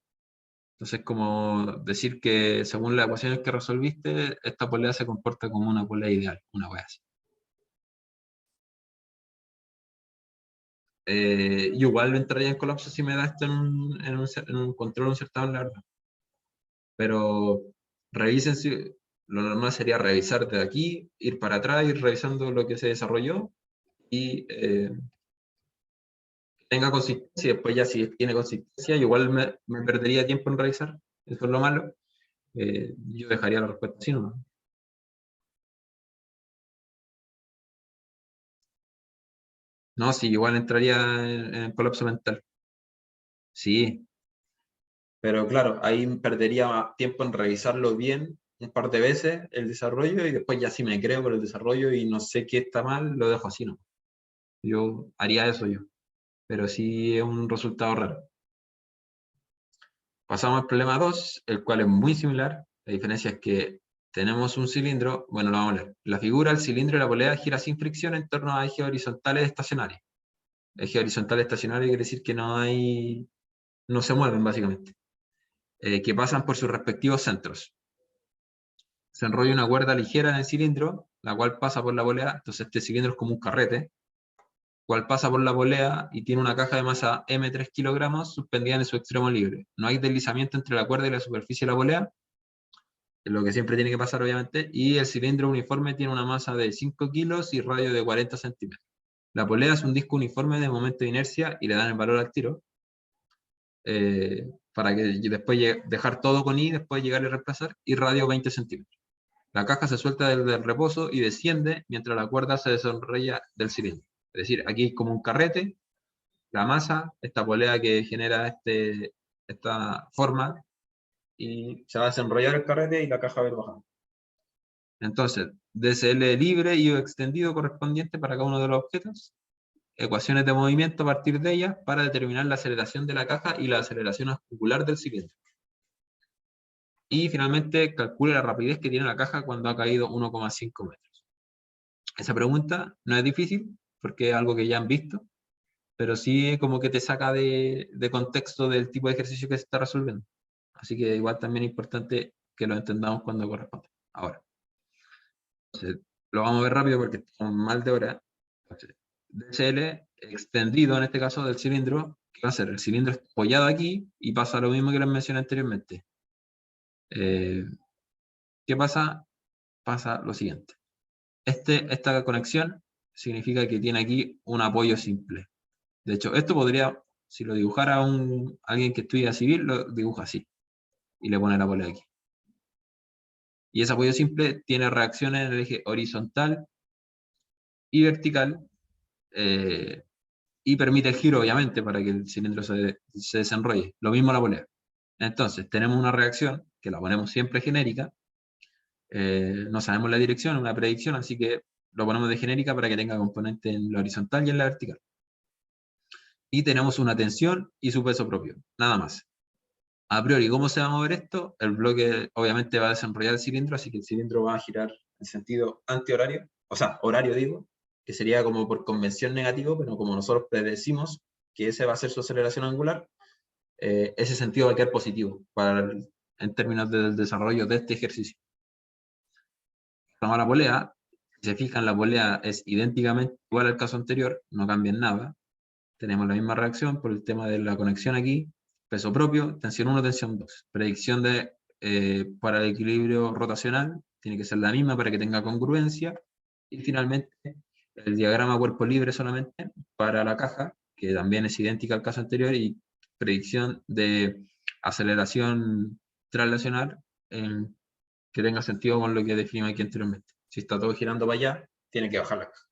Entonces, como decir que según las ecuaciones que resolviste, esta polea se comporta como una polea ideal, una wea así. Y igual entraría en colapso si me da esto en un control, un certamen, la verdad. Pero revisen si, lo normal sería revisar de aquí, ir para atrás, ir revisando lo que se desarrolló y tenga consistencia. Y después ya si tiene consistencia, igual me perdería tiempo en revisar, eso es lo malo. Yo dejaría la respuesta así, ¿no? No, sí, igual entraría en colapso mental. Sí, pero claro, ahí perdería tiempo en revisarlo bien un par de veces el desarrollo, y después ya si me creo por el desarrollo y no sé qué está mal, lo dejo así, ¿no? Yo haría eso yo, pero sí es un resultado raro. Pasamos al problema 2, el cual es muy similar. La diferencia es que tenemos un cilindro, bueno, lo vamos a leer. La figura, el cilindro y la polea gira sin fricción en torno a ejes horizontales estacionarios. Eje horizontal estacionario quiere decir que no se mueven, básicamente. Que pasan por sus respectivos centros. Se enrolla una cuerda ligera en el cilindro, la cual pasa por la polea. Entonces este cilindro es como un carrete, cual pasa por la polea y tiene una caja de masa M3 kilogramos suspendida en su extremo libre. No hay deslizamiento entre la cuerda y la superficie de la polea, es lo que siempre tiene que pasar, obviamente, y el cilindro uniforme tiene una masa de 5 kilos y radio de 40 centímetros. La polea es un disco uniforme de momento de inercia, y le dan el valor al tiro, para que después dejar todo con I, después llegar y reemplazar, y radio 20 centímetros. La caja se suelta del reposo y desciende mientras la cuerda se desenrolla del cilindro. Es decir, aquí es como un carrete, la masa, esta polea que genera esta forma, y se va a desenrollar el carrete y la caja va a ir bajando. Entonces, DCL libre y extendido correspondiente para cada uno de los objetos, ecuaciones de movimiento a partir de ellas para determinar la aceleración de la caja y la aceleración angular del cilindro. Y finalmente, calcule la rapidez que tiene la caja cuando ha caído 1,5 metros. Esa pregunta no es difícil, porque es algo que ya han visto, pero sí como que te saca de contexto del tipo de ejercicio que se está resolviendo. Así que igual también es importante que lo entendamos cuando corresponde. Ahora, entonces, lo vamos a ver rápido porque estamos mal de hora. Entonces, DCL extendido, en este caso del cilindro, ¿qué va a hacer? El cilindro está apoyado aquí y pasa lo mismo que les mencioné anteriormente. ¿Qué pasa? Pasa lo siguiente. Esta conexión significa que tiene aquí un apoyo simple. De hecho, esto podría, si lo dibujara alguien que estudia civil, lo dibuja así y le pone la polea aquí. Y ese apoyo simple tiene reacciones en el eje horizontal y vertical, y permite el giro, obviamente, para que el cilindro se desenrolle. Lo mismo la polea. Entonces, tenemos una reacción que la ponemos siempre genérica. No sabemos la dirección, una predicción, así que lo ponemos de genérica para que tenga componente en la horizontal y en la vertical. Y tenemos una tensión y su peso propio, nada más. A priori, ¿cómo se va a mover esto? El bloque obviamente va a desenrollar el cilindro, así que el cilindro va a girar en sentido antihorario, o sea, horario digo, que sería como por convención negativo, pero como nosotros predecimos que ese va a ser su aceleración angular, ese sentido va a quedar positivo en términos del desarrollo de este ejercicio. Vamos a la polea. Si se fijan, la polea es idénticamente igual al caso anterior, no cambia en nada. Tenemos la misma reacción por el tema de la conexión aquí, peso propio, tensión 1, tensión 2. Predicción para el equilibrio rotacional tiene que ser la misma para que tenga congruencia. Y finalmente, el diagrama cuerpo libre solamente para la caja, que también es idéntica al caso anterior, y predicción de aceleración translacional que tenga sentido con lo que definimos aquí anteriormente. Si está todo girando para allá, tiene que bajar la caja.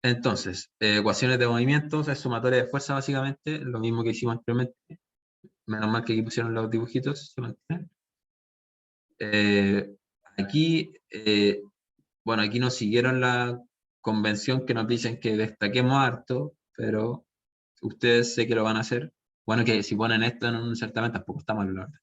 Entonces, ecuaciones de movimientos, es sumatoria de fuerza básicamente, lo mismo que hicimos anteriormente. Menos mal que aquí pusieron los dibujitos, se mantienen. Aquí, bueno, aquí nos siguieron la convención que nos dicen que destaquemos harto, pero ustedes sé que lo van a hacer. Bueno, que si ponen esto en un certamen tampoco está mal, la verdad.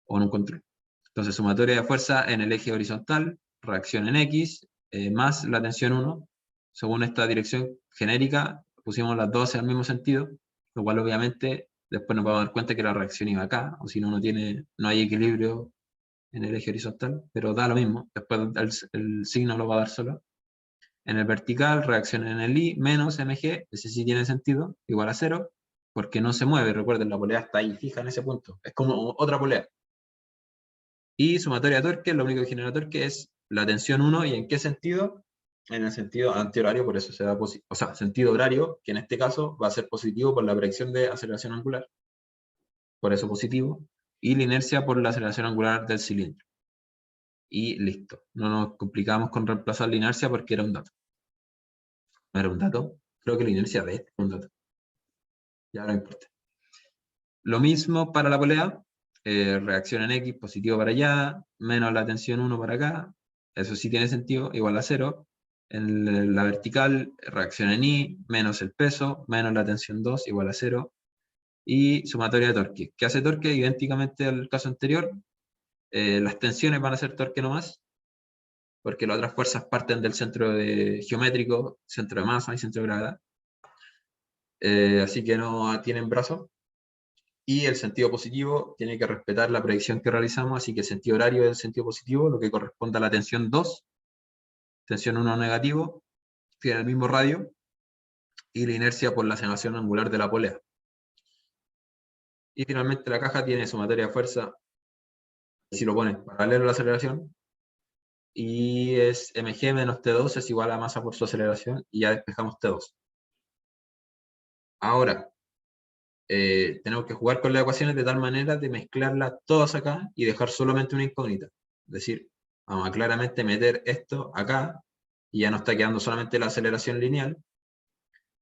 O en un control. Entonces, sumatoria de fuerza en el eje horizontal, reacción en X, más la tensión 1. Según esta dirección genérica, pusimos las dos en el mismo sentido, lo cual obviamente después nos vamos a dar cuenta que la reacción iba acá, o si no, no hay equilibrio en el eje horizontal, pero da lo mismo, después el signo lo va a dar solo. En el vertical, reacción en el I menos mg, ese sí tiene sentido, igual a 0, porque no se mueve, recuerden, la polea está ahí fija en ese punto, es como otra polea. Y sumatoria de torque, lo único que genera torque es la tensión 1, ¿y en qué sentido? En el sentido antihorario, por eso se da positivo, o sea, sentido horario, que en este caso va a ser positivo por la predicción de aceleración angular, por eso positivo, y la inercia por la aceleración angular del cilindro. Y listo. No nos complicamos con reemplazar la inercia porque era un dato. ¿No era un dato? Creo que la inercia de este era un dato. Ya no importa. Lo mismo para la polea. Reacción en X, positivo para allá, menos la tensión 1 para acá. Eso sí tiene sentido, igual a 0. En la vertical, reacción en Y, menos el peso, menos la tensión 2, igual a 0. Y sumatoria de torque. ¿Qué hace torque? Idénticamente al caso anterior. Las tensiones van a ser torque nomás, porque las otras fuerzas parten del centro geométrico, centro de masa y centro de gravedad. Así que no tienen brazo. Y el sentido positivo tiene que respetar la predicción que realizamos, así que el sentido horario es el sentido positivo, lo que corresponde a la tensión 2, tensión 1 negativo, tiene el mismo radio, y la inercia por la aceleración angular de la polea. Y finalmente la caja tiene sumatoria de fuerza, si lo pones paralelo a la aceleración, y es mg menos T2 es igual a masa por su aceleración, y ya despejamos T2. Ahora, tenemos que jugar con las ecuaciones de tal manera de mezclarlas todas acá y dejar solamente una incógnita. Es decir, vamos a claramente meter esto acá, y ya no está quedando solamente la aceleración lineal.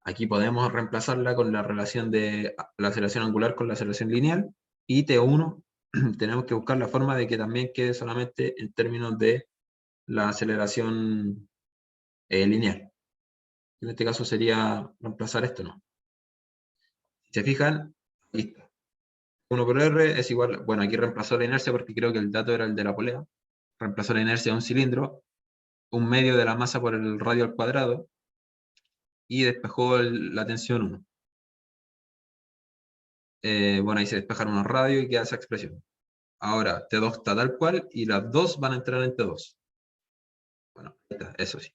Aquí podemos reemplazarla con la relación de la aceleración angular con la aceleración lineal, y T1 tenemos que buscar la forma de que también quede solamente en términos de la aceleración lineal. En este caso sería reemplazar esto, ¿no? Si se fijan, listo. 1 por R es igual, bueno, aquí reemplazó la inercia porque creo que el dato era el de la polea. Reemplazó la inercia de un cilindro, un medio de la masa por el radio al cuadrado, y despejó la tensión 1. Bueno, ahí se despejaron unos radios y queda esa expresión. Ahora, T2 está tal cual, y las dos van a entrar en T2. Bueno, ahí está, eso sí.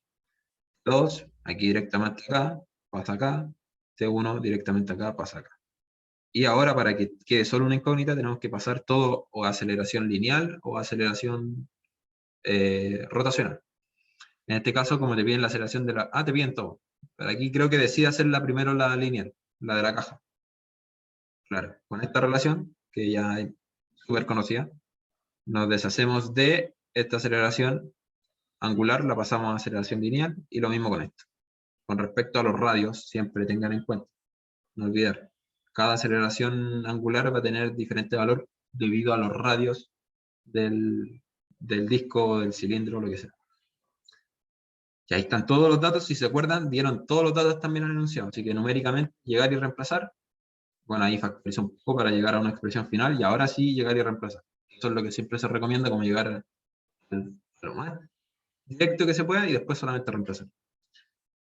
T2, aquí directamente acá, pasa acá. T1 directamente acá, pasa acá. Y ahora, para que quede solo una incógnita, tenemos que pasar todo o a aceleración lineal o a aceleración rotacional. En este caso, como te piden la aceleración de la... te piden todo. Pero aquí creo que decide hacerla primero la lineal, la de la caja. Claro, con esta relación, que ya es súper conocida, nos deshacemos de esta aceleración angular, la pasamos a aceleración lineal, y lo mismo con esto. Con respecto a los radios, siempre tengan en cuenta, no olvidar, cada aceleración angular va a tener diferente valor debido a los radios del disco, del cilindro, lo que sea. Y ahí están todos los datos, si se acuerdan, dieron todos los datos también al enunciado, así que numéricamente llegar y reemplazar, bueno, ahí factorizó un poco para llegar a una expresión final, y ahora sí llegar y reemplazar. Eso es lo que siempre se recomienda, como llegar a lo más directo que se pueda y después solamente reemplazar.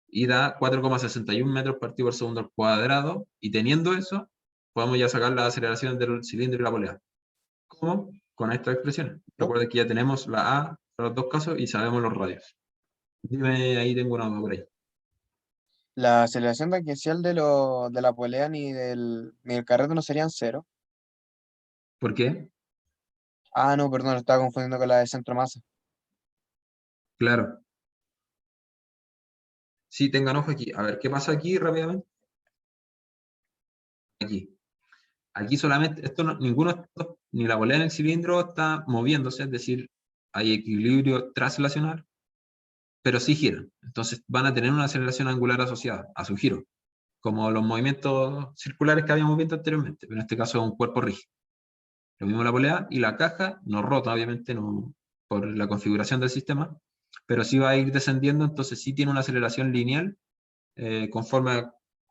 Y da 4,61 metros partido por segundo al cuadrado, y teniendo eso, podemos ya sacar las aceleraciones del cilindro y la polea. ¿Cómo? Con estas expresiones. Recuerden que ya tenemos la A para los dos casos y sabemos los radios. Dime, ahí tengo una duda por ahí. La aceleración tangencial de la polea ni del carrete no serían 0. ¿Por qué? Ah, no, perdón, lo estaba confundiendo con la de centro masa. Claro. Sí, tengan ojo aquí. A ver, ¿qué pasa aquí rápidamente? Aquí. Aquí solamente, esto no, ninguno de estos, ni la polea ni el cilindro está moviéndose, es decir, hay equilibrio translacional, pero sí giran. Entonces van a tener una aceleración angular asociada a su giro. como los movimientos circulares que habíamos visto anteriormente, pero en este caso es un cuerpo rígido. Lo mismo la polea, y la caja no rota, obviamente, no, por la configuración del sistema, pero sí va a ir descendiendo, entonces sí tiene una aceleración lineal, conforme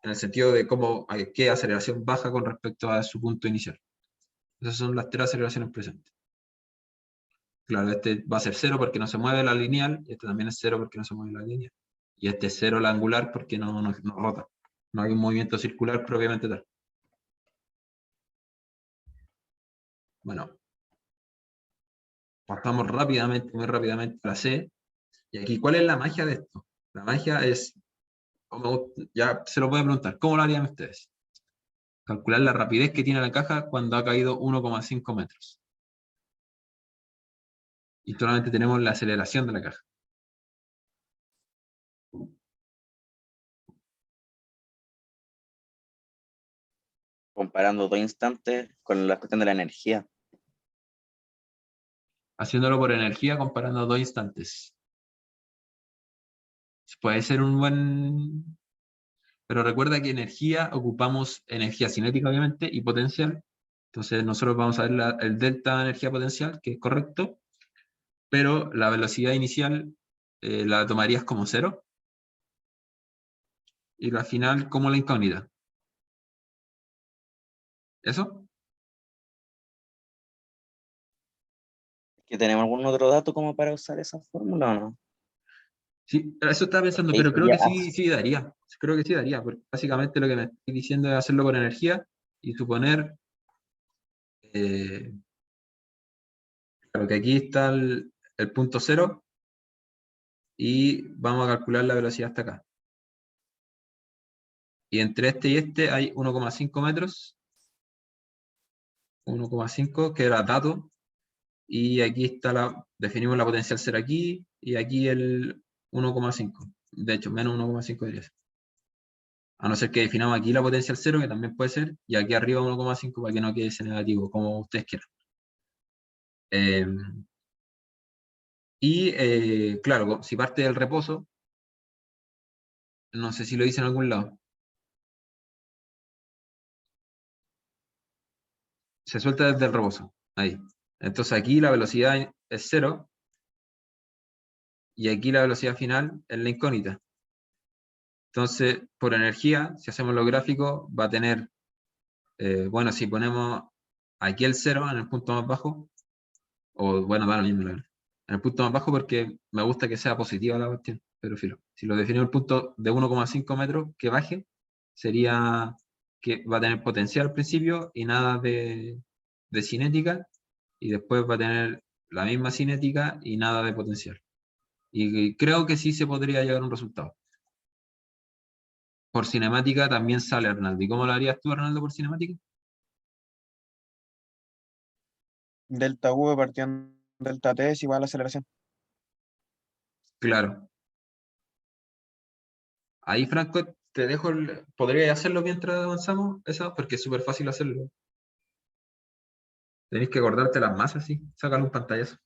en el sentido de cómo, qué aceleración baja con respecto a su punto inicial. Esas son las tres aceleraciones presentes. Claro, este va a ser 0 porque no se mueve la lineal, y este también es 0 porque no se mueve la lineal. Y este es 0 la angular porque no rota. No hay un movimiento circular propiamente tal. Bueno, pasamos rápidamente, muy rápidamente a la C. Y aquí, ¿cuál es la magia de esto? La magia es, ya se lo voy a preguntar, ¿cómo lo harían ustedes? Calcular la rapidez que tiene la caja cuando ha caído 1,5 metros. Y solamente tenemos la aceleración de la caja. Comparando 2 instantes con la cuestión de la energía. Haciéndolo por energía, comparando 2 instantes. Puede ser un buen... Pero recuerda que energía, ocupamos energía cinética, obviamente, y potencial. Entonces nosotros vamos a ver el delta de energía potencial, que es correcto, pero la velocidad inicial la tomarías como 0, y la final como la incógnita. ¿Eso? ¿Que tenemos algún otro dato como para usar esa fórmula o no? Sí, eso estaba pensando, Ahí pero creo sería que sí daría. Creo que sí daría, porque básicamente lo que me estoy diciendo es hacerlo por energía y suponer claro, que aquí está el punto 0 y vamos a calcular la velocidad hasta acá. Y entre este y este hay 1,5 metros. 1,5 que era dato. Y aquí está definimos la potencial 0 aquí, y aquí el 1,5. De hecho, menos 1,5 diría ser. A no ser que definamos aquí la potencial 0, que también puede ser, y aquí arriba 1,5 para que no quede ese negativo, como ustedes quieran. Claro, si parte del reposo, no sé si lo hice en algún lado, se suelta desde el reposo, ahí. Entonces aquí la velocidad es 0, y aquí la velocidad final es la incógnita. Entonces, por energía, si hacemos los gráficos, va a tener, bueno, si ponemos aquí el 0 en el punto más bajo, o bueno, da lo mismo, la verdad. En el punto más bajo porque me gusta que sea positiva la cuestión, pero filo. Si lo definimos el punto de 1,5 metros que baje, sería que va a tener potencial al principio y nada de cinética, y después va a tener la misma cinética y nada de potencial. Y creo que sí se podría llegar a un resultado. Por cinemática también sale, Arnaldo. ¿Y cómo lo harías tú, Arnaldo, por cinemática? Delta V partiendo delta T es igual a la aceleración. Claro. Ahí, Franco, te dejo ¿podrías hacerlo mientras avanzamos? Eso, porque es súper fácil hacerlo. Tenéis que acordarte las masas, sí. Sácalo un pantallazo.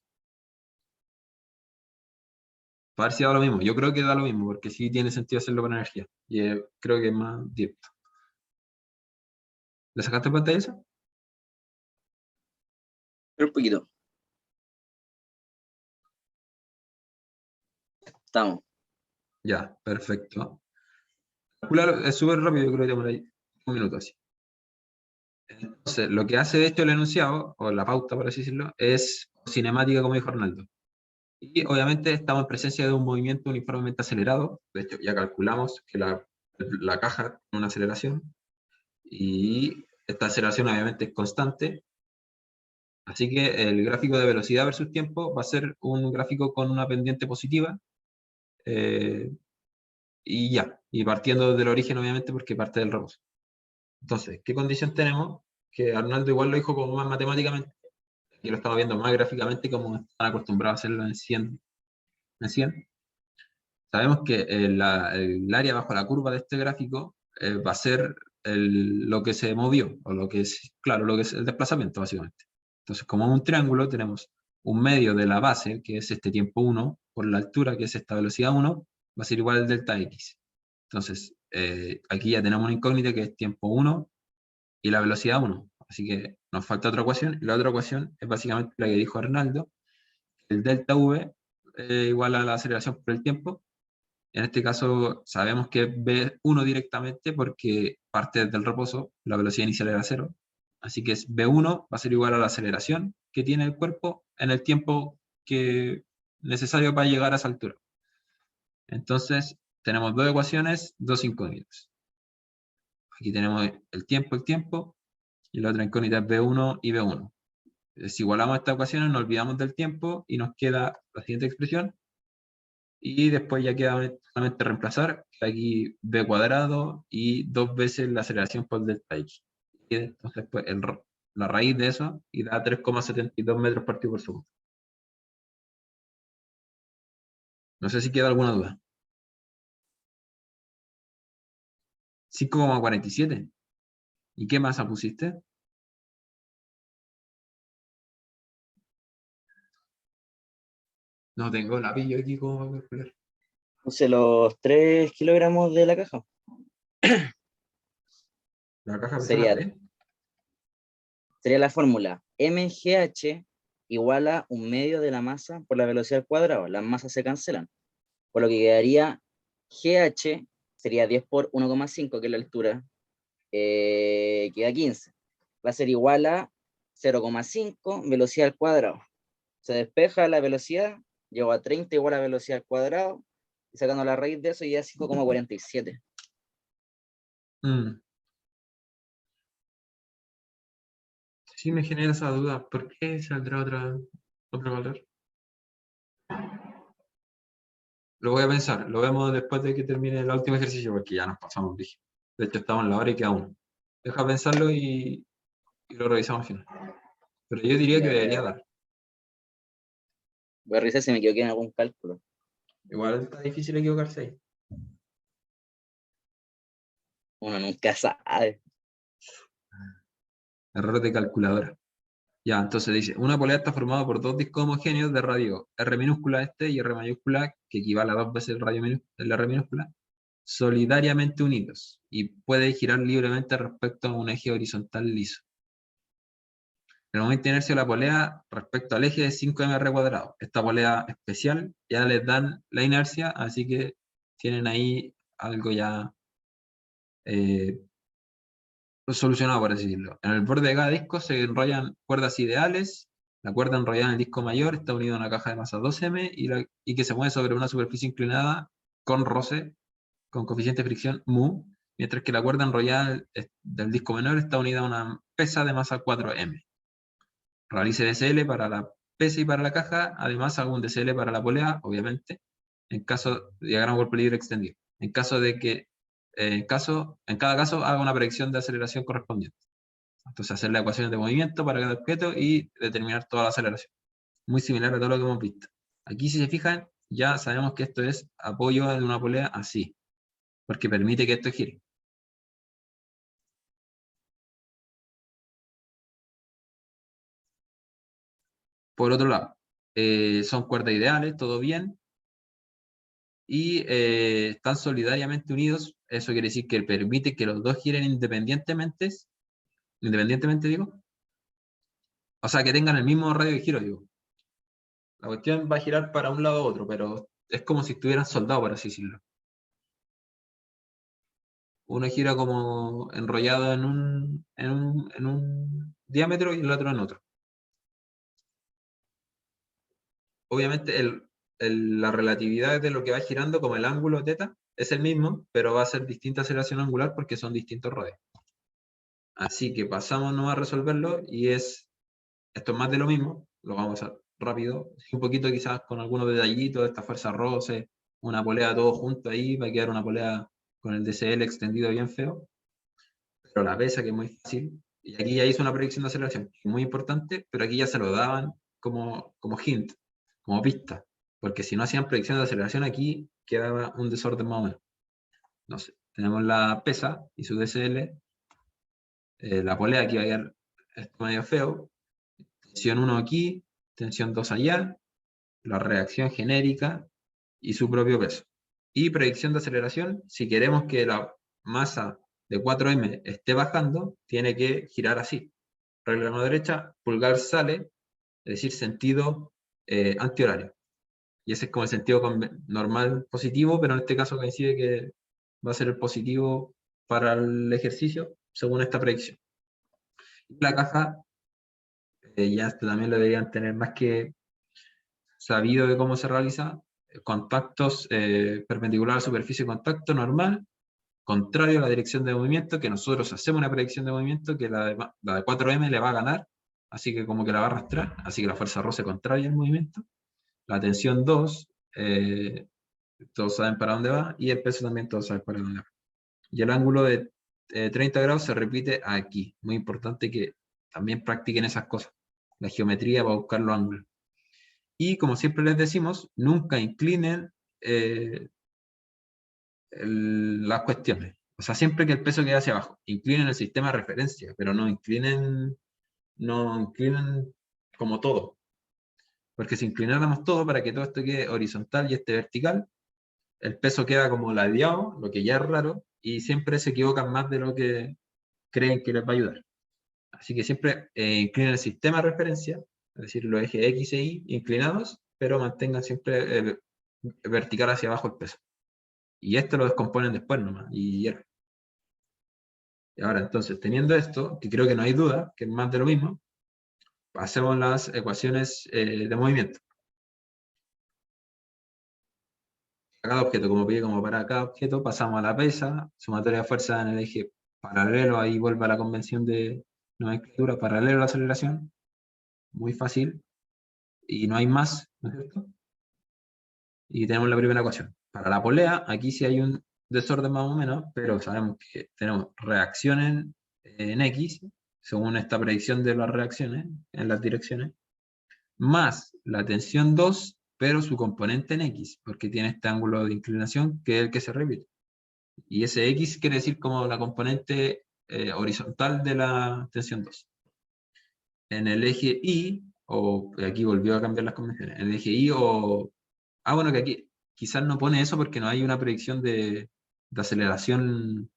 Para ver si da lo mismo. Yo creo que da lo mismo, porque sí tiene sentido hacerlo con energía. Y creo que es más directo. ¿Le sacaste el pantallazo? Pero un poquito. Estamos. Ya, perfecto. Calcularlo, es súper rápido, yo creo que demora ahí 1 minuto así. Entonces, lo que hace de hecho el enunciado, o la pauta, por así decirlo, es cinemática, como dijo Arnaldo. Y obviamente estamos en presencia de un movimiento uniformemente acelerado. De hecho, ya calculamos que la caja tiene una aceleración, y esta aceleración obviamente es constante. Así que el gráfico de velocidad versus tiempo va a ser un gráfico con una pendiente positiva. eh, y ya, y partiendo desde el origen obviamente porque parte del reposo. Entonces, ¿qué condición tenemos? Que Arnaldo igual lo dijo como más matemáticamente, y lo estamos viendo más gráficamente como están acostumbrados a hacerlo en 100. Sabemos que el área bajo la curva de este gráfico va a ser lo que se movió, o lo que es, claro, lo que es el desplazamiento, básicamente. Entonces, como en un triángulo, tenemos un medio de la base, que es este tiempo 1, por la altura, que es esta velocidad 1, va a ser igual al delta x. Entonces, aquí ya tenemos una incógnita que es tiempo 1 y la velocidad 1. Así que nos falta otra ecuación. Y la otra ecuación es básicamente la que dijo Arnaldo. El delta V igual a la aceleración por el tiempo. En este caso sabemos que es V1 directamente porque parte del reposo, la velocidad inicial era 0. Así que es V1 va a ser igual a la aceleración que tiene el cuerpo en el tiempo necesario para llegar a esa altura. Entonces tenemos dos ecuaciones, dos incógnitas. Aquí tenemos el tiempo, y la otra incógnita es V1 y V1. Si igualamos estas ecuaciones, nos olvidamos del tiempo y nos queda la siguiente expresión. Y después ya queda solamente reemplazar, aquí v cuadrado y 2 veces la aceleración por delta x. Y entonces pues, la raíz de eso y da 3,72 metros partido por segundo. No sé si queda alguna duda. 5,47. ¿Y qué masa pusiste? No tengo lápiz yo aquí como para calcular. Puse los 3 kilogramos de la caja. La caja Sería- pesaba 3. Sería la fórmula mgh igual a 1/2 de la masa por la velocidad al cuadrado. Las masas se cancelan. Por lo que quedaría GH, sería 10 por 1,5, que es la altura, queda 15. Va a ser igual a 0,5 velocidad al cuadrado. Se despeja la velocidad, llego a 30 igual a velocidad al cuadrado, y sacando la raíz de eso ya es 5,47. Sí me genera esa duda. ¿Por qué saldrá otro valor? Lo voy a pensar. Lo vemos después de que termine el último ejercicio porque ya nos pasamos, dije. De hecho, estamos en la hora y queda uno. Deja pensarlo y lo revisamos al final. Pero yo diría que debería dar. Voy a revisar si me equivoqué en algún cálculo. Igual está difícil equivocarse ahí. Uno nunca sabe. Error de calculadora. Ya, entonces dice, una polea está formada por dos discos homogéneos de radio R minúscula este y R mayúscula, que equivale a 2 veces el R minúscula, solidariamente unidos, y puede girar libremente respecto a un eje horizontal liso. El momento de inercia de la polea respecto al eje es 5mr cuadrado. Esta polea especial ya les dan la inercia, así que tienen ahí algo ya solucionado, por así decirlo. En el borde de cada disco se enrollan cuerdas ideales. La cuerda enrollada en el disco mayor está unida a una caja de masa 2m y que se mueve sobre una superficie inclinada con roce, con coeficiente de fricción mu, mientras que la cuerda enrollada del disco menor está unida a una pesa de masa 4m. Realice DCL para la pesa y para la caja, además hago un DCL para la polea, obviamente, en caso de diagrama de cuerpo libre extendido. En caso de que, en cada caso haga una predicción de aceleración correspondiente. Entonces hacer las ecuaciones de movimiento para cada objeto y determinar toda la aceleración. Muy similar a todo lo que hemos visto. Aquí si se fijan, ya sabemos que esto es apoyo de una polea así, porque permite que esto gire. Por otro lado, son cuerdas ideales, todo bien, y están solidariamente unidos. Eso quiere decir que permite que los dos giren independientemente digo, o sea, que tengan el mismo radio de giro, digo. La cuestión va a girar para un lado u otro, pero es como si estuvieran soldados, por así decirlo. Uno gira como enrollado en un diámetro y el otro en otro. Obviamente la relatividad de lo que va girando, como el ángulo θ, es el mismo, pero va a ser distinta aceleración angular porque son distintos radios. Así que pasamos a resolverlo y esto es más de lo mismo, lo vamos a hacer rápido, un poquito quizás con algunos detallitos, esta fuerza roce, una polea todo junto ahí, va a quedar una polea con el DCL extendido bien feo, pero la pesa que es muy fácil, y aquí ya hizo una predicción de aceleración, muy importante, pero aquí ya se lo daban como hint, como pista, porque si no hacían predicción de aceleración aquí quedaba un desorden más o menos. No sé, tenemos la pesa y su DCL, la polea aquí va a quedar esto medio feo, tensión 1 aquí, tensión 2 allá, la reacción genérica y su propio peso. Y predicción de aceleración, si queremos que la masa de 4M esté bajando, tiene que girar así. Regla de mano derecha, pulgar sale, es decir, sentido antihorario. Y ese es como el sentido normal positivo, pero en este caso coincide que va a ser el positivo para el ejercicio, según esta predicción. Y la caja, ya esto también lo deberían tener más que sabido de cómo se realiza, contactos perpendicular a la superficie de contacto normal, contrario a la dirección de movimiento, que nosotros hacemos una predicción de movimiento que la de 4M le va a ganar, así que como que la va a arrastrar, así que la fuerza roce contraria al movimiento, la tensión 2, todos saben para dónde va, y el peso también todos saben para dónde va. Y el ángulo de 30 grados se repite aquí, muy importante que también practiquen esas cosas, la geometría para buscar los ángulos. Y como siempre les decimos, nunca inclinen las cuestiones. O sea, siempre que el peso quede hacia abajo, inclinen el sistema de referencia, pero no inclinen como todo. Porque si inclináramos todo para que todo esto quede horizontal y este vertical, el peso queda como ladeado, lo que ya es raro, y siempre se equivocan más de lo que creen que les va a ayudar. Así que siempre inclinen el sistema de referencia, es decir, los ejes X e Y inclinados, pero mantengan siempre vertical hacia abajo el peso. Y esto lo descomponen después nomás, y hierven. Y ahora, entonces, teniendo esto, que creo que no hay duda, que es más de lo mismo, pasemos las ecuaciones de movimiento. A cada objeto, como pide, como para cada objeto, pasamos a la pesa, sumatoria de fuerza en el eje paralelo, ahí vuelve a la convención de nomenclatura, paralelo a la aceleración, muy fácil, y no hay más, ¿no es cierto? Y tenemos la primera ecuación. Para la polea, aquí sí hay un desorden más o menos, pero sabemos que tenemos reacciones en X, según esta predicción de las reacciones en las direcciones, más la tensión 2, pero su componente en X, porque tiene este ángulo de inclinación que es el que se repite. Y ese X quiere decir como la componente horizontal de la tensión 2. En el eje Y, o aquí volvió a cambiar las convenciones, en el eje Y o... Ah, bueno, que aquí quizás no pone eso porque no hay una predicción de aceleración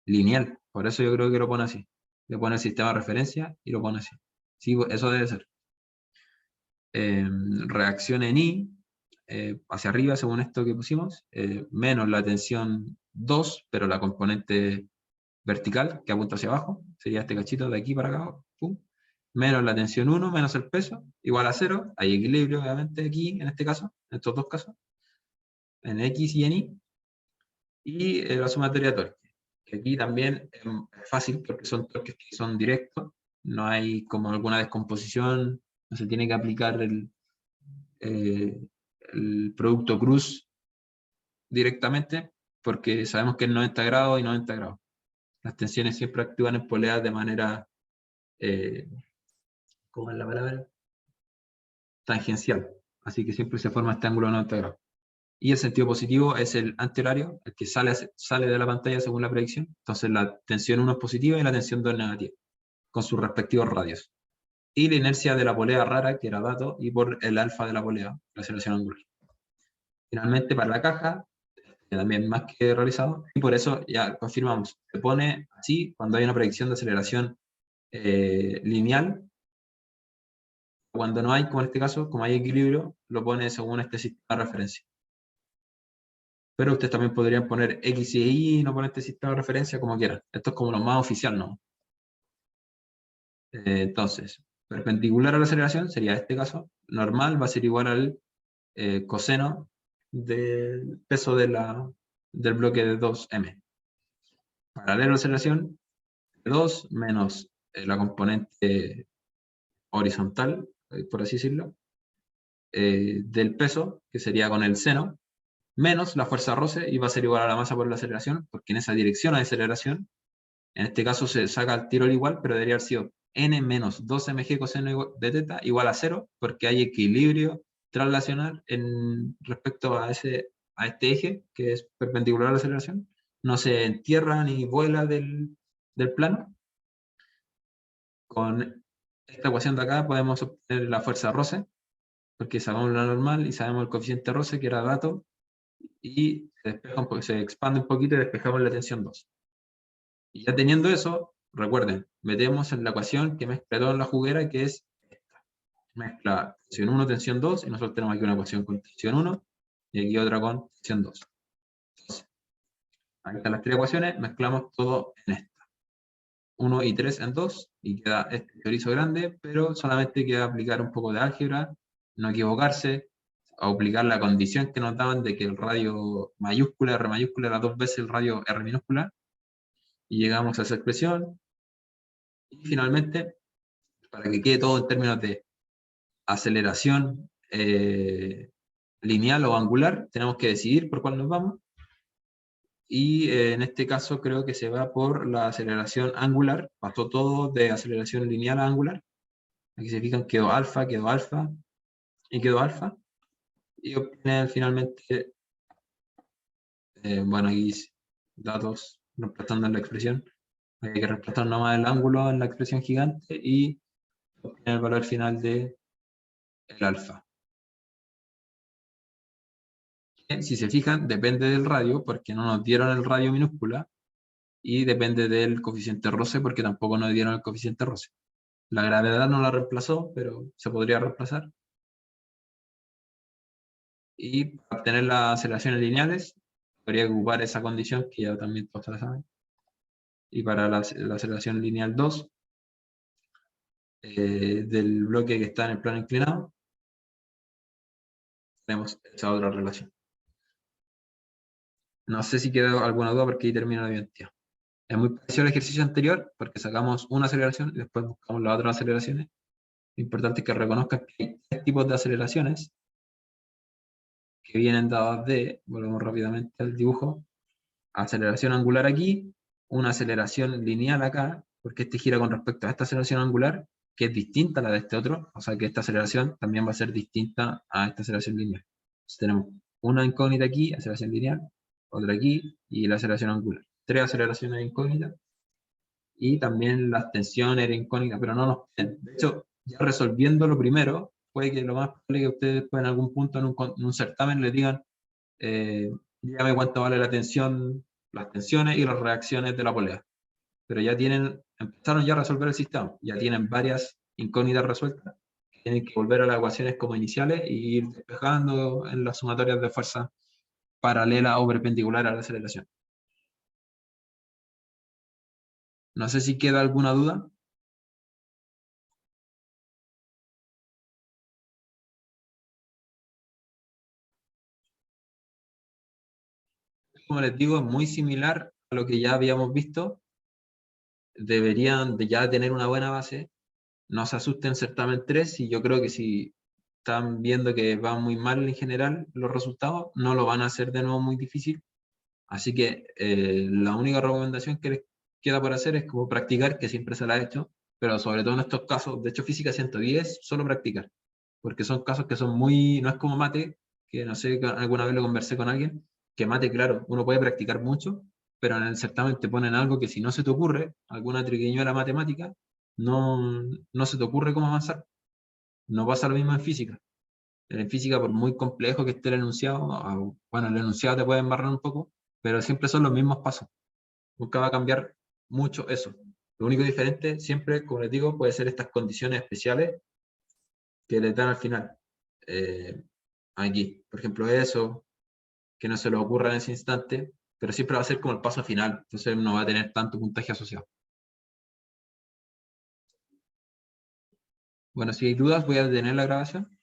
lineal. Por eso yo creo que lo pone así. Le pone el sistema de referencia y lo pone así. Sí, eso debe ser. Reacción en Y, hacia arriba, según esto que pusimos, menos la tensión 2, pero la componente vertical que apunta hacia abajo, sería este cachito de aquí para acá, pum, menos la tensión 1, menos el peso, igual a 0, hay equilibrio obviamente aquí, en este caso, en estos dos casos, en X y en Y, y la sumatoria de torque, que aquí también es fácil porque son torques que son directos, no hay como alguna descomposición, no se tiene que aplicar el producto cruz directamente, porque sabemos que es 90 grados y 90 grados. Las tensiones siempre actúan en poleas de manera, ¿cómo es la palabra? Tangencial. Así que siempre se forma este ángulo de 90 grados. Y el sentido positivo es el antihorario, el que sale de la pantalla según la predicción. Entonces la tensión 1 es positiva y la tensión 2 es negativa, con sus respectivos radios. Y la inercia de la polea rara, que era dato, y por el alfa de la polea, la aceleración angular. Finalmente, para la caja, también más que realizado, y por eso ya confirmamos, se pone así cuando hay una predicción de aceleración lineal. Cuando no hay, como en este caso, como hay equilibrio, lo pone según este sistema de referencia. Pero ustedes también podrían poner X y Y y no poner este sistema de referencia como quieran. Esto es como lo más oficial, ¿no? Entonces, perpendicular a la aceleración sería este caso. Normal va a ser igual al coseno del peso del bloque de 2M. Paralelo a la aceleración, 2 menos la componente horizontal, por así decirlo, del peso, que sería con el seno, menos la fuerza roce, y va a ser igual a la masa por la aceleración, porque en esa dirección hay aceleración. En este caso se saca el tiro al igual, pero debería haber sido n menos 2mg coseno de teta igual a 0, porque hay equilibrio translacional respecto a este eje, que es perpendicular a la aceleración. No se entierra ni vuela del plano. Con esta ecuación de acá podemos obtener la fuerza roce, porque sabemos la normal y sabemos el coeficiente roce, que era dato, y se expande un poquito y despejamos la tensión 2. Y ya teniendo eso, recuerden, metemos en la ecuación que mezcla todo en la juguera, que es esta. Mezcla tensión 1, tensión 2, y nosotros tenemos aquí una ecuación con tensión 1, y aquí otra con tensión 2. Entonces, aquí están las tres ecuaciones, mezclamos todo en esta. 1 y 3 en 2, y queda este chorizo grande, pero solamente queda aplicar un poco de álgebra, no equivocarse, aplicar la condición que nos daban de que el radio mayúscula, R mayúscula, era 2 veces el radio R minúscula, y llegamos a esa expresión. Y finalmente, para que quede todo en términos de aceleración lineal o angular, tenemos que decidir por cuál nos vamos. Y en este caso creo que se va por la aceleración angular, pasó todo de aceleración lineal a angular. Aquí se fijan, quedó alfa, y quedó alfa. Y obtiene finalmente, bueno, aquí datos reemplazando en la expresión. Hay que reemplazar nomás el ángulo en la expresión gigante y obtener el valor final de el alfa. Si se fijan, depende del radio, porque no nos dieron el radio minúscula, y depende del coeficiente roce, porque tampoco nos dieron el coeficiente roce. La gravedad no la reemplazó, pero se podría reemplazar. Y para obtener las aceleraciones lineales, habría que ocupar esa condición, que ya también todos la saben. Y para la aceleración lineal 2, del bloque que está en el plano inclinado, tenemos esa otra relación. No sé si queda alguna duda, porque ahí termina la identidad. Es muy parecido al ejercicio anterior, porque sacamos una aceleración y después buscamos las otras aceleraciones. Lo importante es que reconozcan que hay tres tipos de aceleraciones que vienen dadas de, volvemos rápidamente al dibujo, aceleración angular aquí, una aceleración lineal acá, porque este gira con respecto a esta aceleración angular, que es distinta a la de este otro, o sea que esta aceleración también va a ser distinta a esta aceleración lineal. Entonces tenemos una incógnita aquí, aceleración lineal, otra aquí, y la aceleración angular. Tres aceleraciones incógnitas, y también las tensiones eran incógnitas, pero no nos piden. De hecho, ya resolviendo lo primero, puede que lo más probable que ustedes en algún punto en un certamen les digan, dígame cuánto vale la tensión, las tensiones y las reacciones de la polea. Pero ya empezaron ya a resolver el sistema, ya tienen varias incógnitas resueltas, tienen que volver a las ecuaciones como iniciales y ir despejando en las sumatorias de fuerza paralela o perpendicular a la aceleración. No sé si queda alguna duda. Como les digo, es muy similar a lo que ya habíamos visto. Deberían de ya tener una buena base. No se asusten certamen 3, y yo creo que si están viendo que va muy mal en general los resultados, no lo van a hacer de nuevo muy difícil. Así que la única recomendación que les queda por hacer es como practicar, que siempre se la ha hecho, pero sobre todo en estos casos, de hecho física 110, solo practicar, porque son casos que son muy, no es como mate, que no sé, alguna vez lo conversé con alguien, que mate, claro, uno puede practicar mucho, pero en el certamen te ponen algo que si no se te ocurre, alguna triquiñuela matemática, no se te ocurre cómo avanzar. No pasa lo mismo en física. En física, por muy complejo que esté el enunciado, bueno, el enunciado te puede embarrar un poco, pero siempre son los mismos pasos. Nunca va a cambiar mucho eso. Lo único diferente siempre, como les digo, puede ser estas condiciones especiales que les dan al final. Aquí, por ejemplo, eso, que no se le ocurra en ese instante, pero siempre va a ser como el paso final, entonces no va a tener tanto puntaje asociado. Bueno, si hay dudas, voy a detener la grabación.